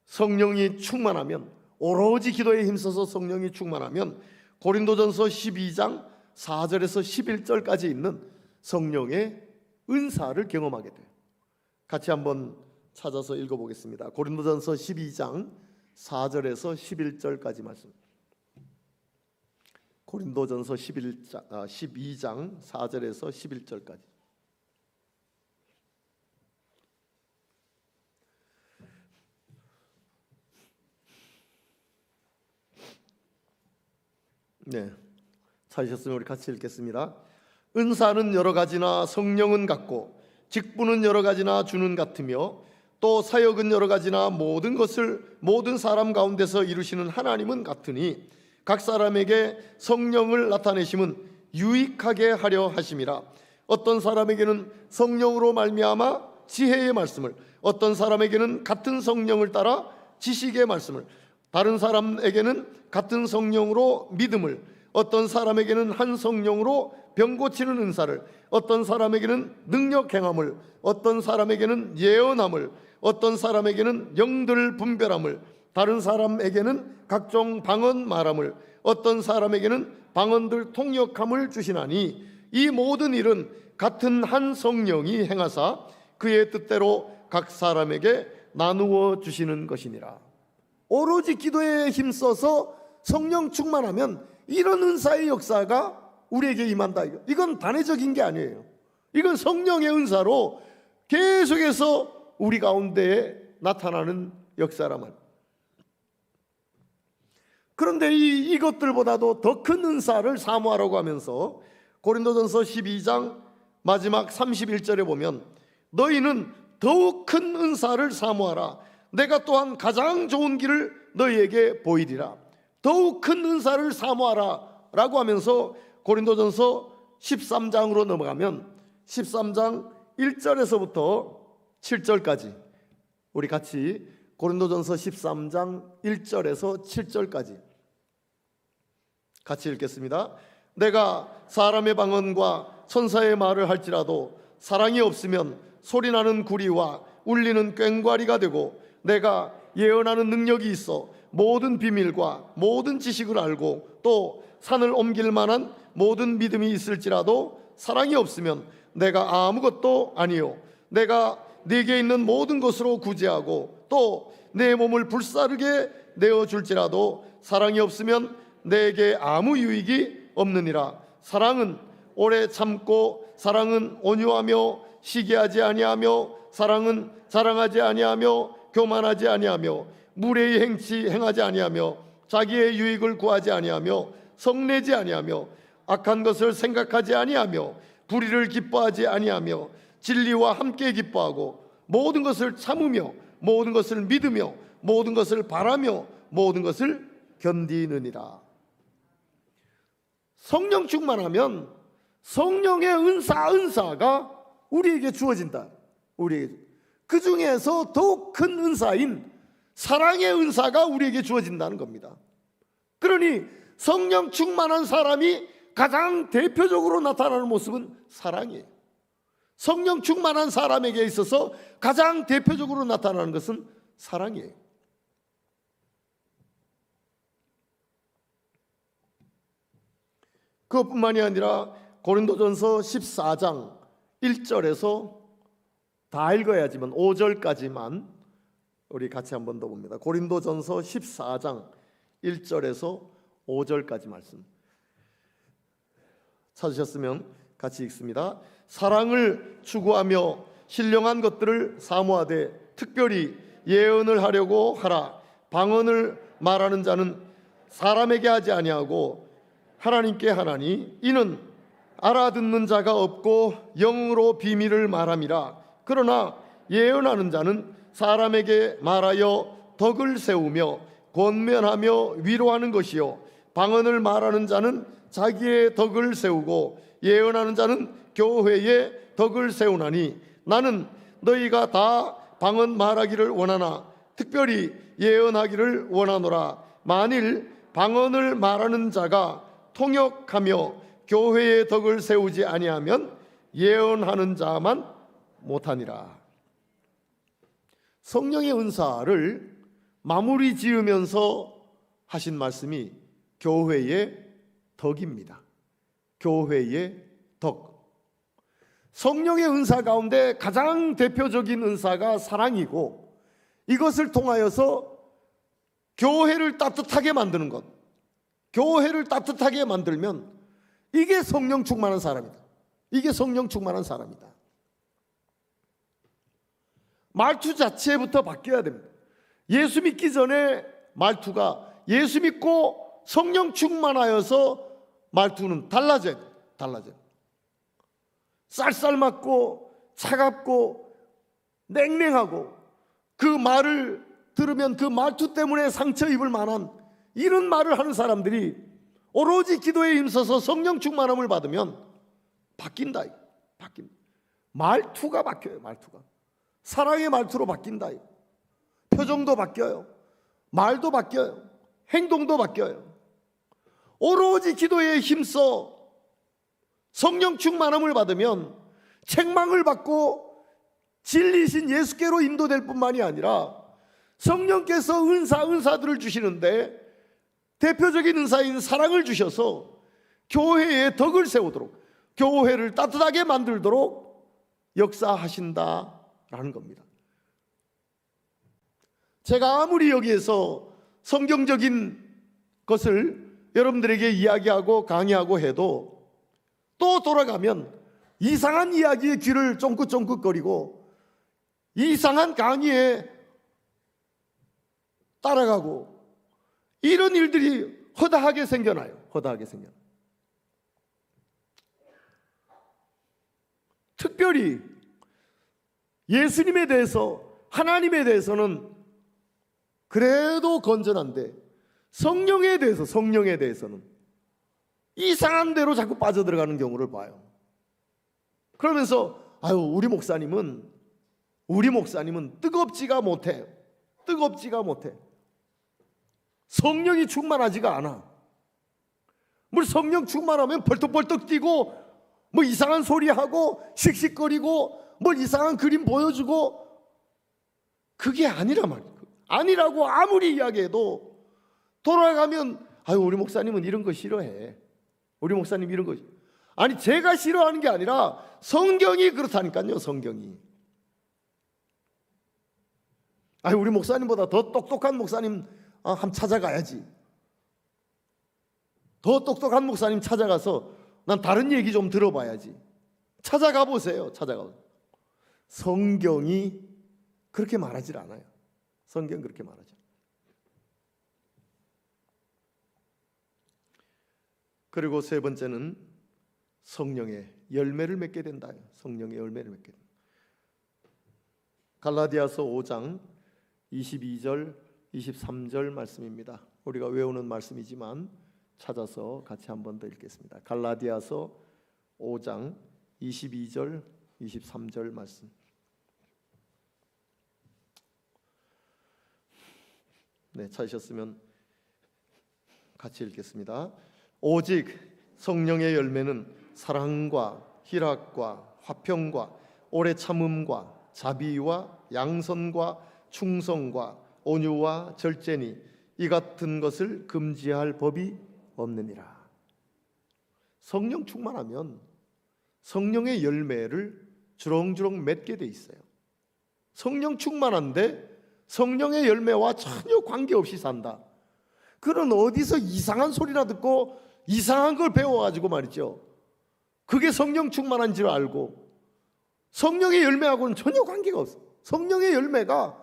성령이 충만하면, 오로지 기도에 힘써서 성령이 충만하면 고린도전서 12장 4절에서 11절까지 있는 성령의 은사를 경험하게 돼요. 같이 한번 찾아서 읽어보겠습니다. 고린도전서 12장 4절에서 11절까지 말씀. 고린도전서 12장 4절에서 11절까지. 네, 찾으셨으면 우리 같이 읽겠습니다. 은사는 여러 가지나 성령은 같고 직분은 여러 가지나 주는 같으며 또 사역은 여러 가지나 모든 것을 모든 사람 가운데서 이루시는 하나님은 같으니 각 사람에게 성령을 나타내심은 유익하게 하려 하심이라. 어떤 사람에게는 성령으로 말미암아 지혜의 말씀을, 어떤 사람에게는 같은 성령을 따라 지식의 말씀을, 다른 사람에게는 같은 성령으로 믿음을, 어떤 사람에게는 한 성령으로 병 고치는 은사를, 어떤 사람에게는 능력 행함을, 어떤 사람에게는 예언함을, 어떤 사람에게는 영들 분별함을, 다른 사람에게는 각종 방언 말함을, 어떤 사람에게는 방언들 통역함을 주시나니 이 모든 일은 같은 한 성령이 행하사 그의 뜻대로 각 사람에게 나누어 주시는 것이니라. 오로지 기도에 힘써서 성령 충만하면 이런 은사의 역사가 우리에게 임한다. 이건 단회적인 게 아니에요. 이건 성령의 은사로 계속해서 우리 가운데에 나타나는 역사란 말이에요. 그런데 이것들보다도 더 큰 은사를 사모하라고 하면서 고린도전서 12장 마지막 31절에 보면 너희는 더욱 큰 은사를 사모하라. 내가 또한 가장 좋은 길을 너희에게 보이리라. 더욱 큰 은사를 사모하라 라고 하면서 고린도전서 13장으로 넘어가면 13장 1절에서부터 7절까지 우리 같이 고린도전서 13장 1절에서 7절까지 같이 읽겠습니다. 내가 사람의 방언과 천사의 말을 할지라도 사랑이 없으면 소리나는 구리와 울리는 꽹과리가 되고 내가 예언하는 능력이 있어 모든 비밀과 모든 지식을 알고 또 산을 옮길 만한 모든 믿음이 있을지라도 사랑이 없으면 내가 아무것도 아니요 내가 네게 있는 모든 것으로 구제하고 또 내 몸을 불사르게 내어줄지라도 사랑이 없으면 내게 아무 유익이 없느니라. 사랑은 오래 참고 사랑은 온유하며 시기하지 아니하며 사랑은 자랑하지 아니하며 교만하지 아니하며 무례히 행하지 아니하며 자기의 유익을 구하지 아니하며 성내지 아니하며 악한 것을 생각하지 아니하며 불의를 기뻐하지 아니하며 진리와 함께 기뻐하고 모든 것을 참으며 모든 것을 믿으며 모든 것을 바라며 모든 것을 견디느니라. 성령 충만하면 성령의 은사가 우리에게 주어진다. 우리에게 그 중에서 더욱 큰 은사인 사랑의 은사가 우리에게 주어진다는 겁니다. 그러니 성령 충만한 사람이 가장 대표적으로 나타나는 모습은 사랑이에요. 성령 충만한 사람에게 있어서 가장 대표적으로 나타나는 것은 사랑이에요. 그것뿐만이 아니라 고린도전서 14장 1절에서 다 읽어야지만 5절까지만 우리 같이 한 번 더 봅니다. 고린도전서 14장 1절에서 5절까지 말씀 찾으셨으면 같이 읽습니다. 사랑을 추구하며 신령한 것들을 사모하되 특별히 예언을 하려고 하라. 방언을 말하는 자는 사람에게 하지 아니하고 하나님께 하나니 이는 알아듣는 자가 없고 영으로 비밀을 말함이라. 그러나 예언하는 자는 사람에게 말하여 덕을 세우며 권면하며 위로하는 것이요 방언을 말하는 자는 자기의 덕을 세우고 예언하는 자는 교회의 덕을 세우나니 나는 너희가 다 방언 말하기를 원하나 특별히 예언하기를 원하노라. 만일 방언을 말하는 자가 통역하며 교회의 덕을 세우지 아니하면 예언하는 자만 못하니라. 성령의 은사를 마무리 지으면서 하신 말씀이 교회의 덕입니다. 교회의 덕. 성령의 은사 가운데 가장 대표적인 은사가 사랑이고 이것을 통하여서 교회를 따뜻하게 만드는 것, 교회를 따뜻하게 만들면 이게 성령 충만한 사람이다. 이게 성령 충만한 사람이다. 말투 자체부터 바뀌어야 됩니다. 예수 믿기 전에 말투가 예수 믿고 성령 충만하여서 말투는 달라져야 돼요. 달라져요. 쌀쌀맞고 차갑고 냉랭하고 그 말을 들으면 그 말투 때문에 상처 입을 만한 이런 말을 하는 사람들이 오로지 기도에 힘써서 성령 충만함을 받으면 바뀐다. 바뀐다. 말투가 바뀌어요. 말투가 사랑의 말투로 바뀐다. 표정도 바뀌어요. 말도 바뀌어요. 행동도 바뀌어요. 오로지 기도에 힘써 성령 충만함을 받으면 책망을 받고 진리신 예수께로 인도될 뿐만이 아니라 성령께서 은사들을 주시는데 대표적인 은사인 사랑을 주셔서 교회의 덕을 세우도록 교회를 따뜻하게 만들도록 역사하신다라는 겁니다. 제가 아무리 여기에서 성경적인 것을 여러분들에게 이야기하고 강의하고 해도 또 돌아가면 이상한 이야기에 귀를 쫑긋쫑긋거리고 이상한 강의에 따라가고 이런 일들이 허다하게 생겨나요. 허다하게 생겨나요. 특별히 예수님에 대해서 하나님에 대해서는 그래도 건전한데 성령에 대해서는 이상한 데로 자꾸 빠져들어가는 경우를 봐요. 그러면서 우리 목사님은 뜨겁지가 못해. 뜨겁지가 못해. 성령이 충만하지가 않아. 뭐 성령 충만하면 벌떡벌떡 뛰고 뭐 이상한 소리 하고 씩씩거리고 뭐 이상한 그림 보여주고 그게 아니란 말이에요. 아니라고 아무리 이야기해도 돌아가면 우리 목사님은 이런 거 싫어해. 우리 목사님 이런 거. 아니 제가 싫어하는 게 아니라 성경이 그렇다니까요. 성경이. 우리 목사님보다 더 똑똑한 목사님 한번 찾아가야지. 더 똑똑한 목사님 찾아가서 난 다른 얘기 좀 들어봐야지. 찾아가 보세요. 찾아가 보세요. 성경이 그렇게 말하질 않아요. 성경 그렇게 말하죠. 그리고 세 번째는 성령의 열매를 맺게 된다. 성령의 열매를 맺게 된다. 갈라디아서 5장 22절 23절 말씀입니다. 우리가 외우는 말씀이지만 찾아서 같이 한 번 더 읽겠습니다. 갈라디아서 5장 22절 23절 말씀. 네, 찾으셨으면 같이 읽겠습니다. 오직 성령의 열매는 사랑과 희락과 화평과 오래 참음과 자비와 양선과 충성과 온유와 절제니 이 같은 것을 금지할 법이 없느니라. 성령 충만하면 성령의 열매를 주렁주렁 맺게 돼 있어요. 성령 충만한데 성령의 열매와 전혀 관계없이 산다. 그는 어디서 이상한 소리나 듣고 이상한 걸 배워가지고 말이죠, 그게 성령 충만한 줄 알고 성령의 열매하고는 전혀 관계가 없어. 성령의 열매가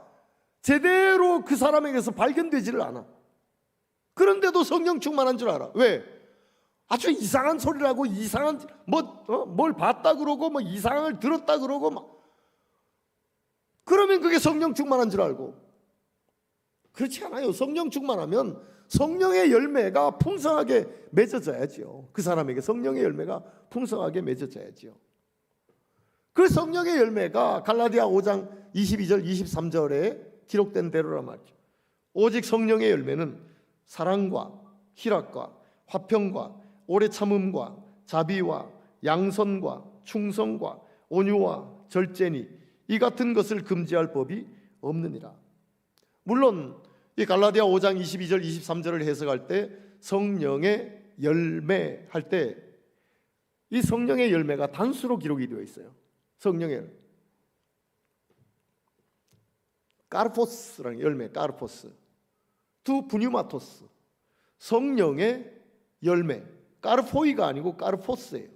제대로 그 사람에게서 발견되지를 않아. 그런데도 성령 충만한 줄 알아. 왜? 아주 이상한 소리를 하고 이상한 뭘 봤다 그러고 뭐 이상한 걸 들었다 그러고 막, 그러면 그게 성령 충만한 줄 알고. 그렇지 않아요. 성령 충만하면 성령의 열매가 풍성하게 맺어져야지요. 그 사람에게 성령의 열매가 풍성하게 맺어져야지요. 그 성령의 열매가 갈라디아 5장 22절 23절에 기록된 대로란 말이죠. 오직 성령의 열매는 사랑과 희락과 화평과 오래 참음과 자비와 양선과 충성과 온유와 절제니 이 같은 것을 금지할 법이 없느니라. 물론 이 갈라디아 5장 22절 23절을 해석할 때 성령의 열매 할 때 이 성령의 열매가 단수로 기록이 되어 있어요. 성령의 열매. 까르포스라는 열매, 까르포스. 두 분유마토스. 성령의 열매. 까르포이가 아니고 까르포스예요.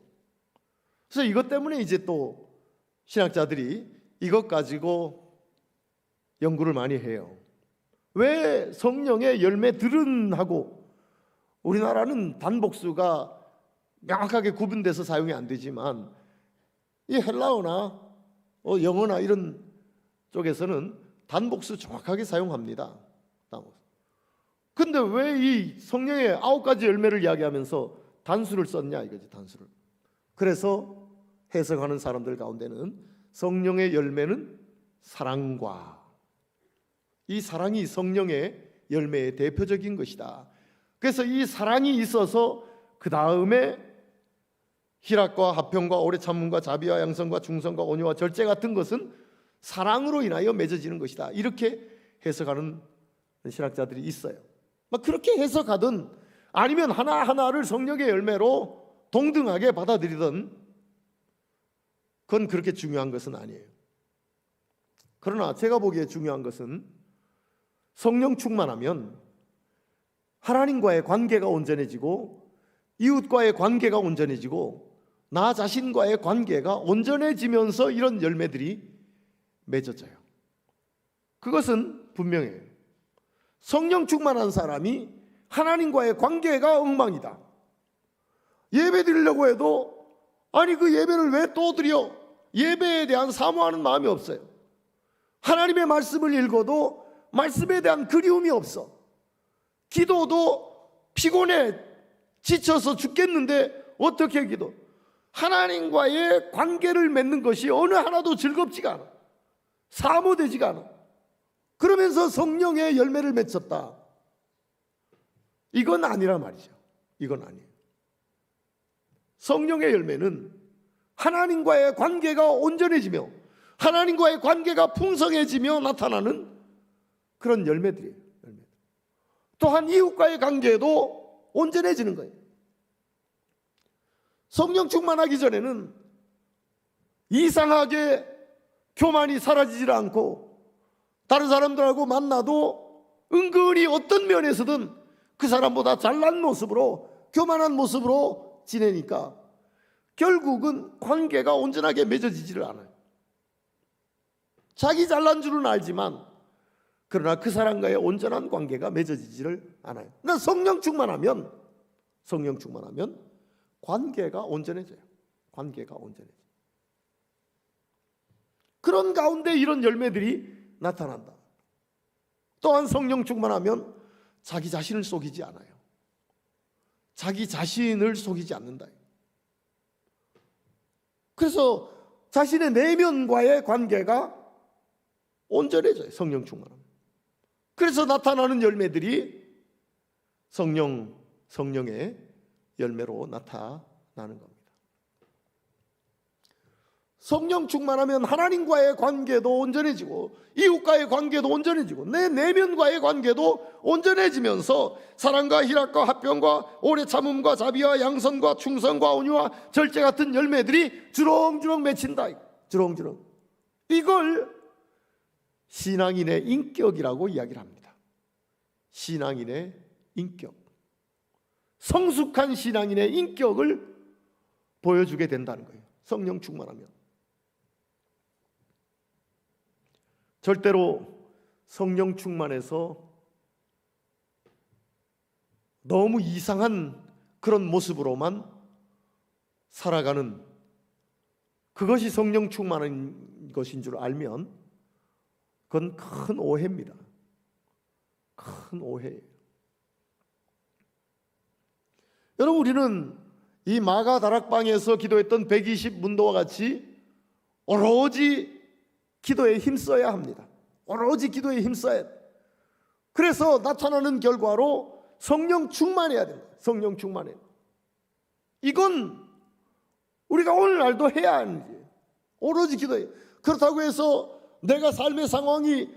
그래서 이것 때문에 이제 또 신학자들이 이것 가지고 연구를 많이 해요. 왜 성령의 열매들은 하고, 우리나라는 단복수가 명확하게 구분돼서 사용이 안 되지만 이 헬라어나 영어나 이런 쪽에서는 단복수 정확하게 사용합니다. 근데 왜 이 성령의 9가지 열매를 이야기하면서 단수를 썼냐 이거지, 단수를. 그래서 해석하는 사람들 가운데는 성령의 열매는 사랑과, 이 사랑이 성령의 열매의 대표적인 것이다. 그래서 이 사랑이 있어서 그 다음에 희락과 화평과 오래 참음과 자비와 양선과 충성과 온유와 절제 같은 것은 사랑으로 인하여 맺어지는 것이다. 이렇게 해석하는 신학자들이 있어요. 막 그렇게 해석하든 아니면 하나하나를 성령의 열매로 동등하게 받아들이든 그건 그렇게 중요한 것은 아니에요. 그러나 제가 보기에 중요한 것은 성령 충만하면 하나님과의 관계가 온전해지고 이웃과의 관계가 온전해지고 나 자신과의 관계가 온전해지면서 이런 열매들이 맺어져요. 그것은 분명해요. 성령 충만한 사람이 하나님과의 관계가 엉망이다. 예배 드리려고 해도 아니 그 예배를 왜 또 드려? 예배에 대한 사모하는 마음이 없어요. 하나님의 말씀을 읽어도 말씀에 대한 그리움이 없어. 기도도 피곤해 지쳐서 죽겠는데 어떻게 기도? 하나님과의 관계를 맺는 것이 어느 하나도 즐겁지가 않아. 사모되지가 않아. 그러면서 성령의 열매를 맺었다. 이건 아니란 말이죠. 이건 아니에요. 성령의 열매는 하나님과의 관계가 온전해지며 하나님과의 관계가 풍성해지며 나타나는 그런 열매들이에요. 또한 이웃과의 관계도 온전해지는 거예요. 성령 충만하기 전에는 이상하게 교만이 사라지질 않고 다른 사람들하고 만나도 은근히 어떤 면에서든 그 사람보다 잘난 모습으로 교만한 모습으로 지내니까 결국은 관계가 온전하게 맺어지지를 않아요. 자기 잘난 줄은 알지만 그러나 그 사람과의 온전한 관계가 맺어지지를 않아요. 그러나 성령 충만하면 관계가 온전해져요. 관계가 온전해져요. 그런 가운데 이런 열매들이 나타난다. 또한 성령 충만하면 자기 자신을 속이지 않아요. 자기 자신을 속이지 않는다. 그래서 자신의 내면과의 관계가 온전해져요. 성령 충만하면. 그래서 나타나는 열매들이 성령의 열매로 나타나는 겁니다. 성령 충만하면 하나님과의 관계도 온전해지고 이웃과의 관계도 온전해지고 내 내면과의 관계도 온전해지면서 사랑과 희락과 화평과 오래 참음과 자비와 양선과 충성과 온유와 절제 같은 열매들이 주렁주렁 맺힌다. 주렁주렁. 이걸 신앙인의 인격이라고 이야기를 합니다. 신앙인의 인격. 성숙한 신앙인의 인격을 보여주게 된다는 거예요. 성령 충만하면. 절대로 성령 충만해서 너무 이상한 그런 모습으로만 살아가는, 그것이 성령 충만한 것인 줄 알면 그건 큰 오해입니다. 큰 오해예요. 여러분, 우리는 이 마가 다락방에서 기도했던 120 문도와 같이 오로지 기도에 힘써야 합니다. 오로지 기도에 힘써야 돼. 그래서 나타나는 결과로 성령 충만해야 된다. 성령 충만해. 이건 우리가 오늘날도 해야 하는 거예요. 오로지 기도해. 그렇다고 해서 내가 삶의 상황이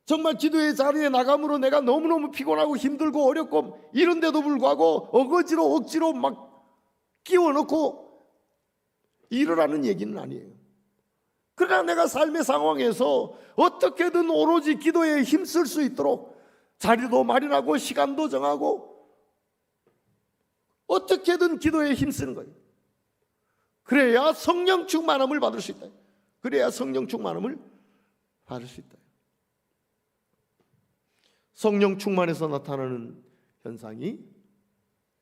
정말 기도의 자리에 나감으로 내가 너무너무 피곤하고 힘들고 어렵고 이런데도 불구하고 어거지로 억지로 막 끼워넣고 이러라는 얘기는 아니에요. 그러나 내가 삶의 상황에서 어떻게든 오로지 기도에 힘쓸 수 있도록 자리도 마련하고 시간도 정하고 어떻게든 기도에 힘쓰는 거예요. 그래야 성령 충만함을 받을 수 있다. 그래야 성령 충만함을 받을 수 있다. 성령 충만해서 나타나는 현상이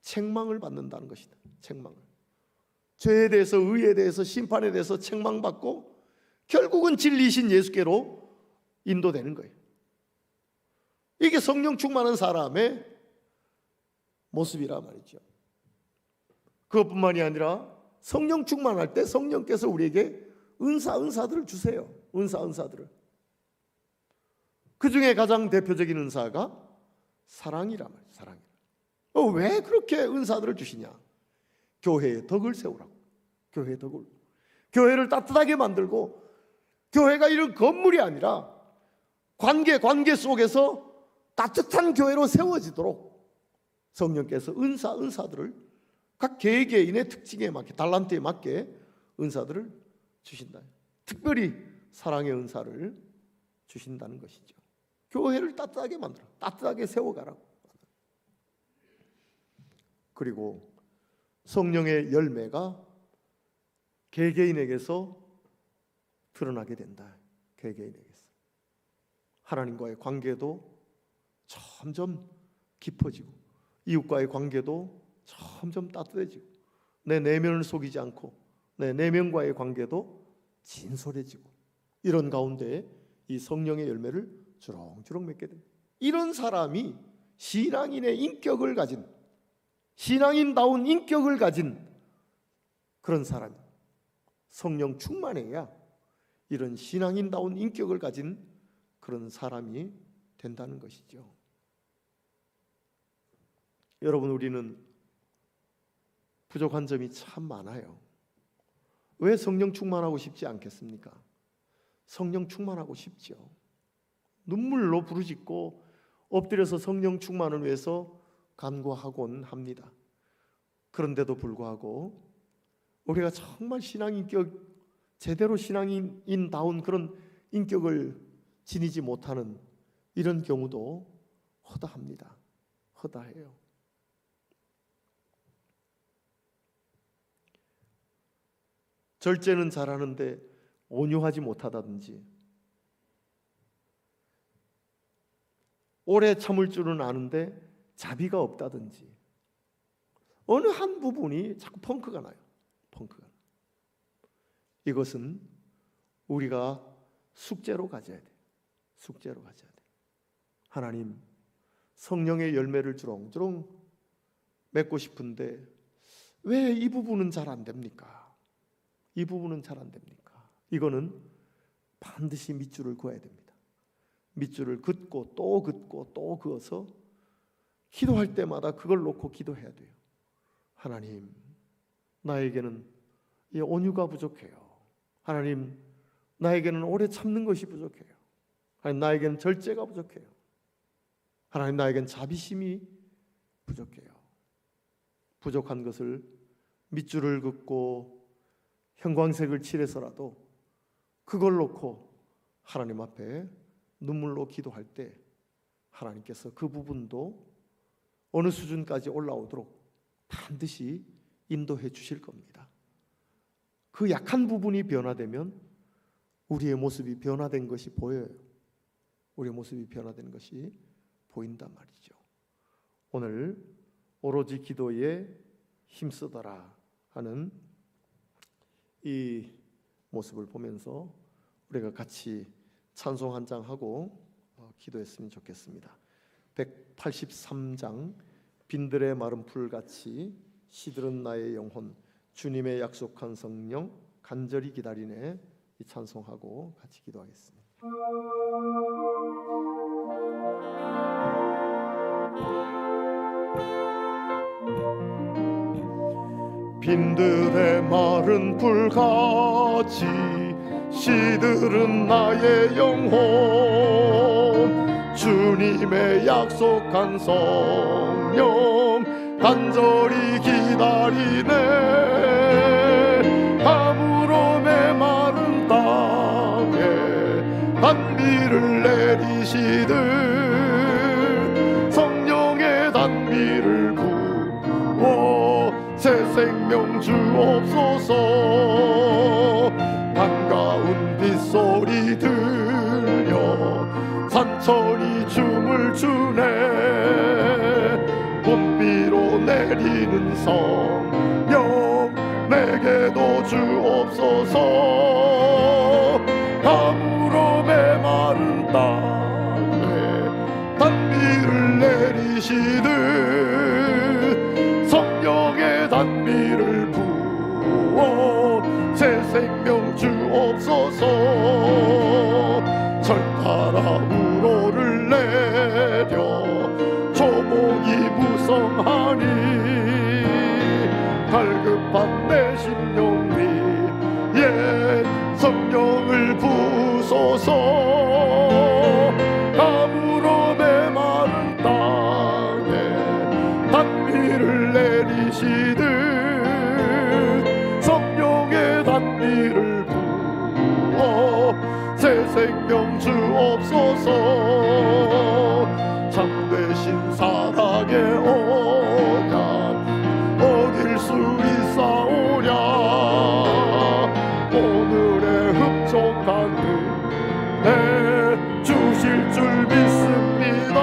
책망을 받는다는 것이다. 책망을. 죄에 대해서, 의에 대해서, 심판에 대해서 책망받고 결국은 진리이신 예수께로 인도되는 거예요. 이게 성령 충만한 사람의 모습이라 말이죠. 그것뿐만이 아니라 성령 충만할 때 성령께서 우리에게 은사들을 주세요. 은사들을. 그 중에 가장 대표적인 은사가 사랑이라 말이에요. 사랑. 왜 그렇게 은사들을 주시냐? 교회의 덕을 세우라고. 교회의 덕을. 교회를 따뜻하게 만들고, 교회가 이런 건물이 아니라 관계 속에서 따뜻한 교회로 세워지도록 성령께서 은사들을 각 개개인의 특징에 맞게, 달란트에 맞게 은사들을 주신다. 특별히 사랑의 은사를 주신다는 것이죠. 교회를 따뜻하게 만들어, 따뜻하게 세워가라고. 그리고 성령의 열매가 개개인에게서 드러나게 된다. 개개인에게서 하나님과의 관계도 점점 깊어지고 이웃과의 관계도 점점 따뜻해지고 내 내면을 속이지 않고 내 내면과의 관계도 진솔해지고 이런 가운데 이 성령의 열매를 주렁주렁 맺게 됩니다. 이런 사람이 신앙인의 인격을 가진, 신앙인다운 인격을 가진 그런 사람이, 성령 충만해야 이런 신앙인다운 인격을 가진 그런 사람이 된다는 것이죠. 여러분, 우리는 부족한 점이 참 많아요. 왜 성령 충만하고 싶지 않겠습니까? 성령 충만하고 싶죠. 눈물로 부르짖고 엎드려서 성령 충만을 위해서 간구하곤 합니다. 그런데도 불구하고 우리가 정말 신앙인격, 제대로 신앙인다운 그런 인격을 지니지 못하는 이런 경우도 허다합니다. 허다해요. 절제는 잘하는데 온유하지 못하다든지, 오래 참을 줄은 아는데 자비가 없다든지, 어느 한 부분이 자꾸 펑크가 나요. 펑크가. 이것은 우리가 숙제로 가져야 돼요. 숙제로 가져야 돼요. 하나님, 성령의 열매를 주렁주렁 맺고 싶은데 왜 이 부분은 잘 안 됩니까? 이 부분은 잘 안 됩니까? 이거는 반드시 밑줄을 그어야 됩니다. 밑줄을 긋고 또 긋고 또 그어서 기도할 때마다 그걸 놓고 기도해야 돼요. 하나님, 나에게는 이 온유가 부족해요. 하나님, 나에게는 오래 참는 것이 부족해요. 하나님, 나에게는 절제가 부족해요. 하나님, 나에게는 자비심이 부족해요. 부족한 것을 밑줄을 긋고 형광색을 칠해서라도 그걸 놓고 하나님 앞에 눈물로 기도할 때 하나님께서 그 부분도 어느 수준까지 올라오도록 반드시 인도해 주실 겁니다. 그 약한 부분이 변화되면 우리의 모습이 변화된 것이 보여요. 우리의 모습이 변화된 것이 보인단 말이죠. 오늘 오로지 기도에 힘쓰더라 하는 이 모습을 보면서 우리가 같이 찬송 한 장 하고 기도했으면 좋겠습니다. 183장 빈들의 마른 풀같이 시들은 나의 영혼 주님의 약속한 성령 간절히 기다리네, 이 찬송하고 같이 기도하겠습니다. 빈들의 마른 풀같이 시들은 나의 영혼 주님의 약속한 성령 간절히 기다리네. 가물어 메마른 땅에 단비를 내리시듯 성령의 단비를 부어 새 생명 주옵소서. 반가운 빗소리 들려 산천이 춤을 추네. 봄비로 내리는 성령 내게도 주옵소서. 가물어 메마른 땅에 단비를 내리시듯 성령의 단비를 부어 새 생명 주옵소서. 철따라 우로를 내려 조목이 무성하니 갈급한 내 심령 위에 성령을 부소서. 가물어 메마른 땅에 단비를 내리시듯 성령의 단비를 부어 새 생명 주옵소서. 참되신 사랑의 언약 어길 수 있사오랴. 오늘의 흡족한 은혜 주실 줄 믿습니다.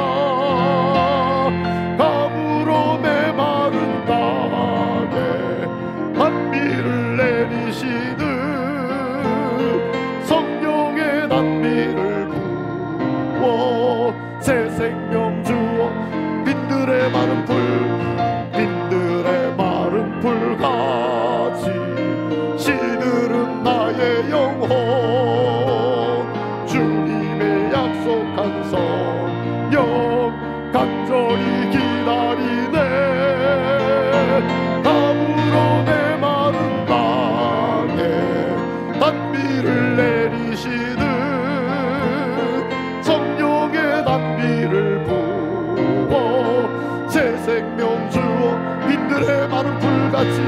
가물어 메마른 땅에 단비를 내리시듯 성령의 단비를 부어 새 생명 주어. 빈들의 마른 풀 빈들의 마른 풀같이 시들은 나의 영혼 주님의 약속한 성령 간절히 기다리네. 가물어 메마른 땅에 단비를 내리시듯 성령의 단비를 부어 새 생명 주어. 빈들의 마른 풀같이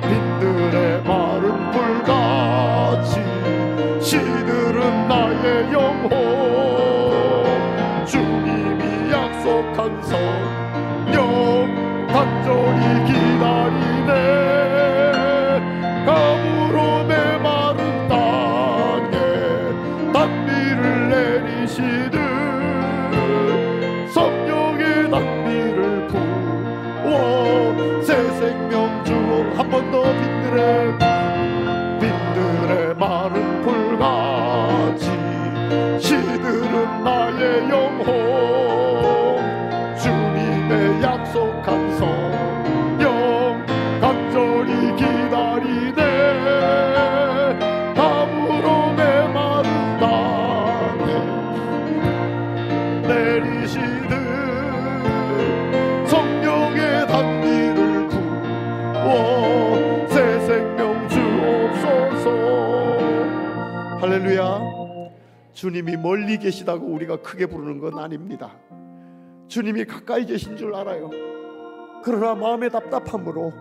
빈들의 마른 풀같이 시들은 나의 영혼 주님이 약속한 성령 간절히 기다리네. 가물어 메마른 땅에 단비를 내리시듯 성령의 단비를 부어 새 생명 주어. 할렐루야. 주님이 멀리 계시다고 우리가 크게 부르는 건 아닙니다. 주님이 가까이 계신 줄 알아요. 그러나 마음의 답답함으로,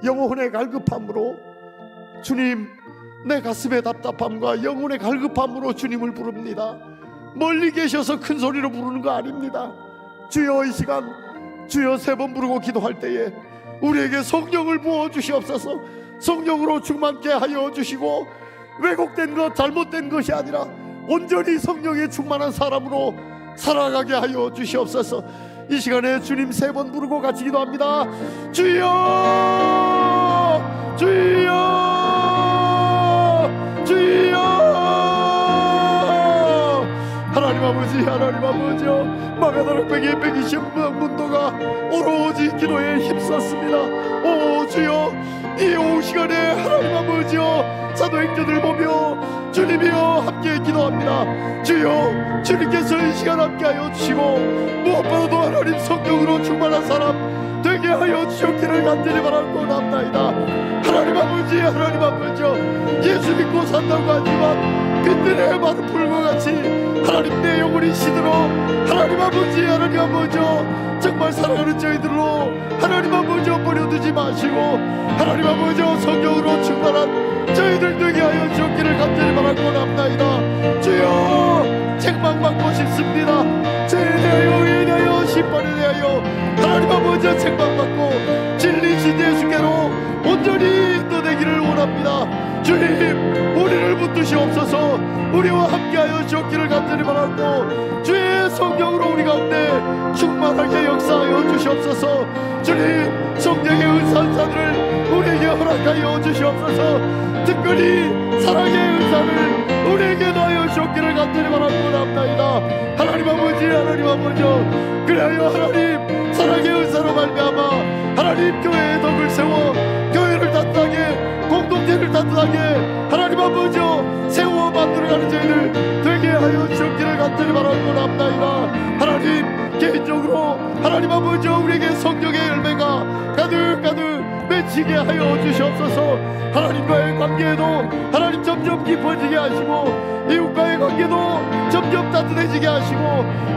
영혼의 갈급함으로, 주님, 내 가슴의 답답함과 영혼의 갈급함으로 주님을 부릅니다. 멀리 계셔서 큰 소리로 부르는 거 아닙니다. 주여, 이 시간 주여 3번 부르고 기도할 때에 우리에게 성령을 부어 주시옵소서. 성령으로 충만케 하여 주시고, 왜곡된 것, 잘못된 것이 아니라 온전히 성령에 충만한 사람으로 살아가게 하여 주시옵소서. 이 시간에 주님 3번 부르고 같이 기도합니다. 주여, 주여, 주여. 하나님 아버지, 하나님 아버지여, 마가다락방에 120문도가 오로지 기도에 힘썼습니다. 오 주여, 이 오후 시간에 하나님 아버지여, 사도행전을 보며 주님이여 함께 기도합니다. 주여, 주님께서 이 시간 함께하여 주시고, 무엇보다도 하나님 성령으로 충만한 사람 되게 하여 주셨기를 간절히 바라고 nap나이다. 하나님 아버지, 하나님 아버지여, 예수 믿고 산다고 하지만 그들의 많은 불과 같이 하나님 내 영혼이 시들어 하나님 아버지, 하나님 아버지여, 정말 사랑하는 저희들로 하나님 아버지여 버려두지 마시고 하나님 아버지여 성령으로 충만한 저희들 되게 하여 주옵기를 간절히 바라고 nap나이다. 주여, 책망받고 싶습니다. 죄에 대하여, 의에 대하여, 심판에 대하여 하나님 아버지여 책망받고 진리신 예수께로 온전히 인도되기를 원합니다. 주님, 우리를 붙드시옵소서. 우리와 함께하여 주옵기를 간절히 바라고 주의 성령으로 우리 가운데 충만하게 역사하여 주시옵소서. 주님, 성령의 은사들을 우리에게 허락하여 주시옵소서. 특별히 사랑의 은사를 우리에게 더하여 주옵기를 간절히 바라고 nap나이다. 하나님 아버지, 하나님 아버지여, 그리하여 하나님 사랑의 은사로 말미암아 하나님 교회의 덕을 세워 교회를 따뜻하게, 공동체를 따뜻하게 하나님 아버지여 세워 만들어가는 저희들 되게 하여 주옵기를 간절히 바라고 nap나이다. 하나님, 개인적으로 하나님 아버지여 우리에게 성령의 열매가 가득가득 맺히게 하여 주시옵소서. 하나님과의 관계에도 하나님 점점 깊어지게 하시고, 이웃과의 관계도 점점 따뜻해지게 하시고,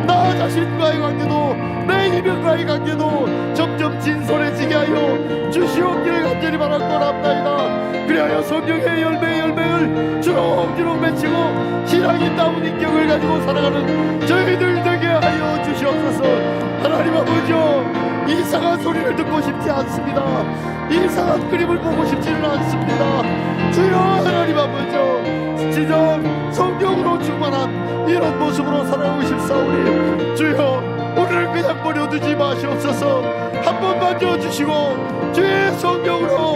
나 자신과의 관계도, 내 이명과의 관계도 점점 진솔해지게 하여 주시옵기를 간절히 바라고 nap나이다. 그리하여 성령의 열매를 주렁주렁 맺히고 신앙이 따운 인격을 가지고 살아가는 저희들 되게 하여 주시옵소서. 하나님 아버지여, 이상한 소리를 듣고 싶지 않습니다. 이상한 그림을 보고 싶지는 않습니다. 주여, 하나님 아버지여, 진정 성령으로 충만한 이런 모습으로 살아가고 싶사오니 주여, 우리를 그냥 버려두지 마시옵소서. 한번 만져주시고 주의 성령으로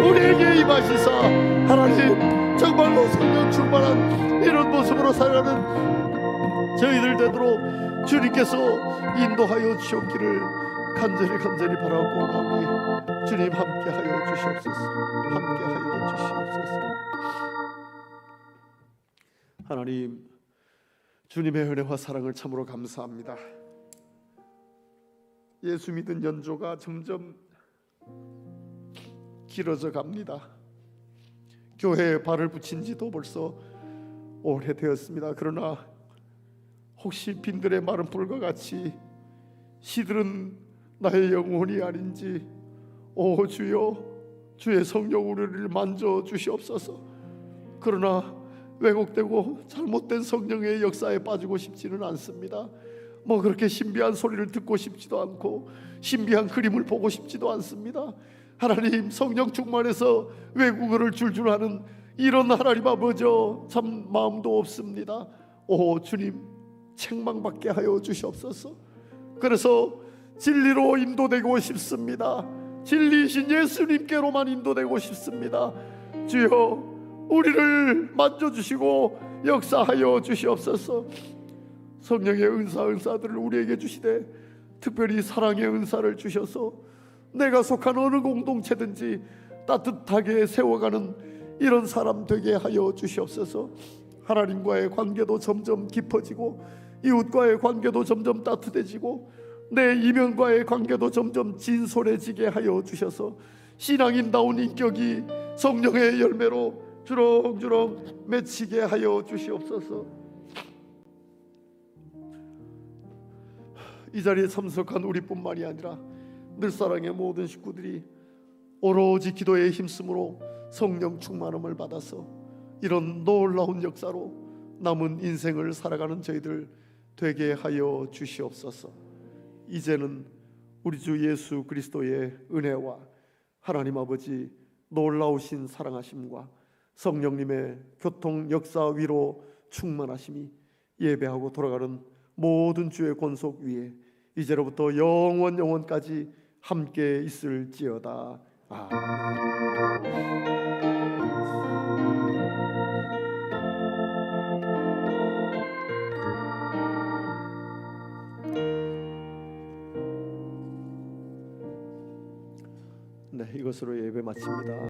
우리에게 임하시사 하나님, 정말로 성령 충만한 이런 모습으로 살아가는 저희들 되도록 주님께서 인도하여 주셨기를 간절히 바라고 나오니 주님 함께하여 주시옵소서. 함께하여 주시옵소서. 하나님, 주님의 은혜와 사랑을 참으로 감사합니다. 예수 믿은 연조가 점점 길어져 갑니다. 교회에 발을 붙인 지도 벌써 오래되었습니다. 그러나 혹시 빈들의 마른 불과 같이 시들은 나의 영혼이 아닌지, 오 주여, 주의 성령 우리를 만져 주시옵소서. 그러나 왜곡되고 잘못된 성령의 역사에 빠지고 싶지는 않습니다. 뭐 그렇게 신비한 소리를 듣고 싶지도 않고 신비한 그림을 보고 싶지도 않습니다. 하나님, 성령 충만해서 외국어를 줄줄 하는 이런 하나님 아버지여, 참 마음도 없습니다. 오 주님, 책망받게 하여 주시옵소서. 그래서 진리로 인도되고 싶습니다. 진리이신 예수님께로만 인도되고 싶습니다. 주여, 우리를 만져주시고 역사하여 주시옵소서. 성령의 은사들을 우리에게 주시되 특별히 사랑의 은사를 주셔서 내가 속한 어느 공동체든지 따뜻하게 세워가는 이런 사람 되게 하여 주시옵소서. 하나님과의 관계도 점점 깊어지고 이웃과의 관계도 점점 따뜻해지고 내 이면과의 관계도 점점 진솔해지게 하여 주셔서 신앙인다운 인격이 성령의 열매로 주렁주렁 맺히게 하여 주시옵소서. 이 자리에 참석한 우리뿐만이 아니라 늘사랑의 모든 식구들이 오로지 기도에 힘쓰므로 성령 충만함을 받아서 이런 놀라운 역사로 남은 인생을 살아가는 저희들 되게 하여 주시옵소서. 이제는 우리 주 예수 그리스도의 은혜와 하나님 아버지 놀라우신 사랑하심과 성령님의 교통 역사 위로 충만하심이 예배하고 돌아가는 모든 주의 권속 위에 이제로부터 영원까지 함께 있을지어다. 아멘. 네, 이것으로 예배 마칩니다.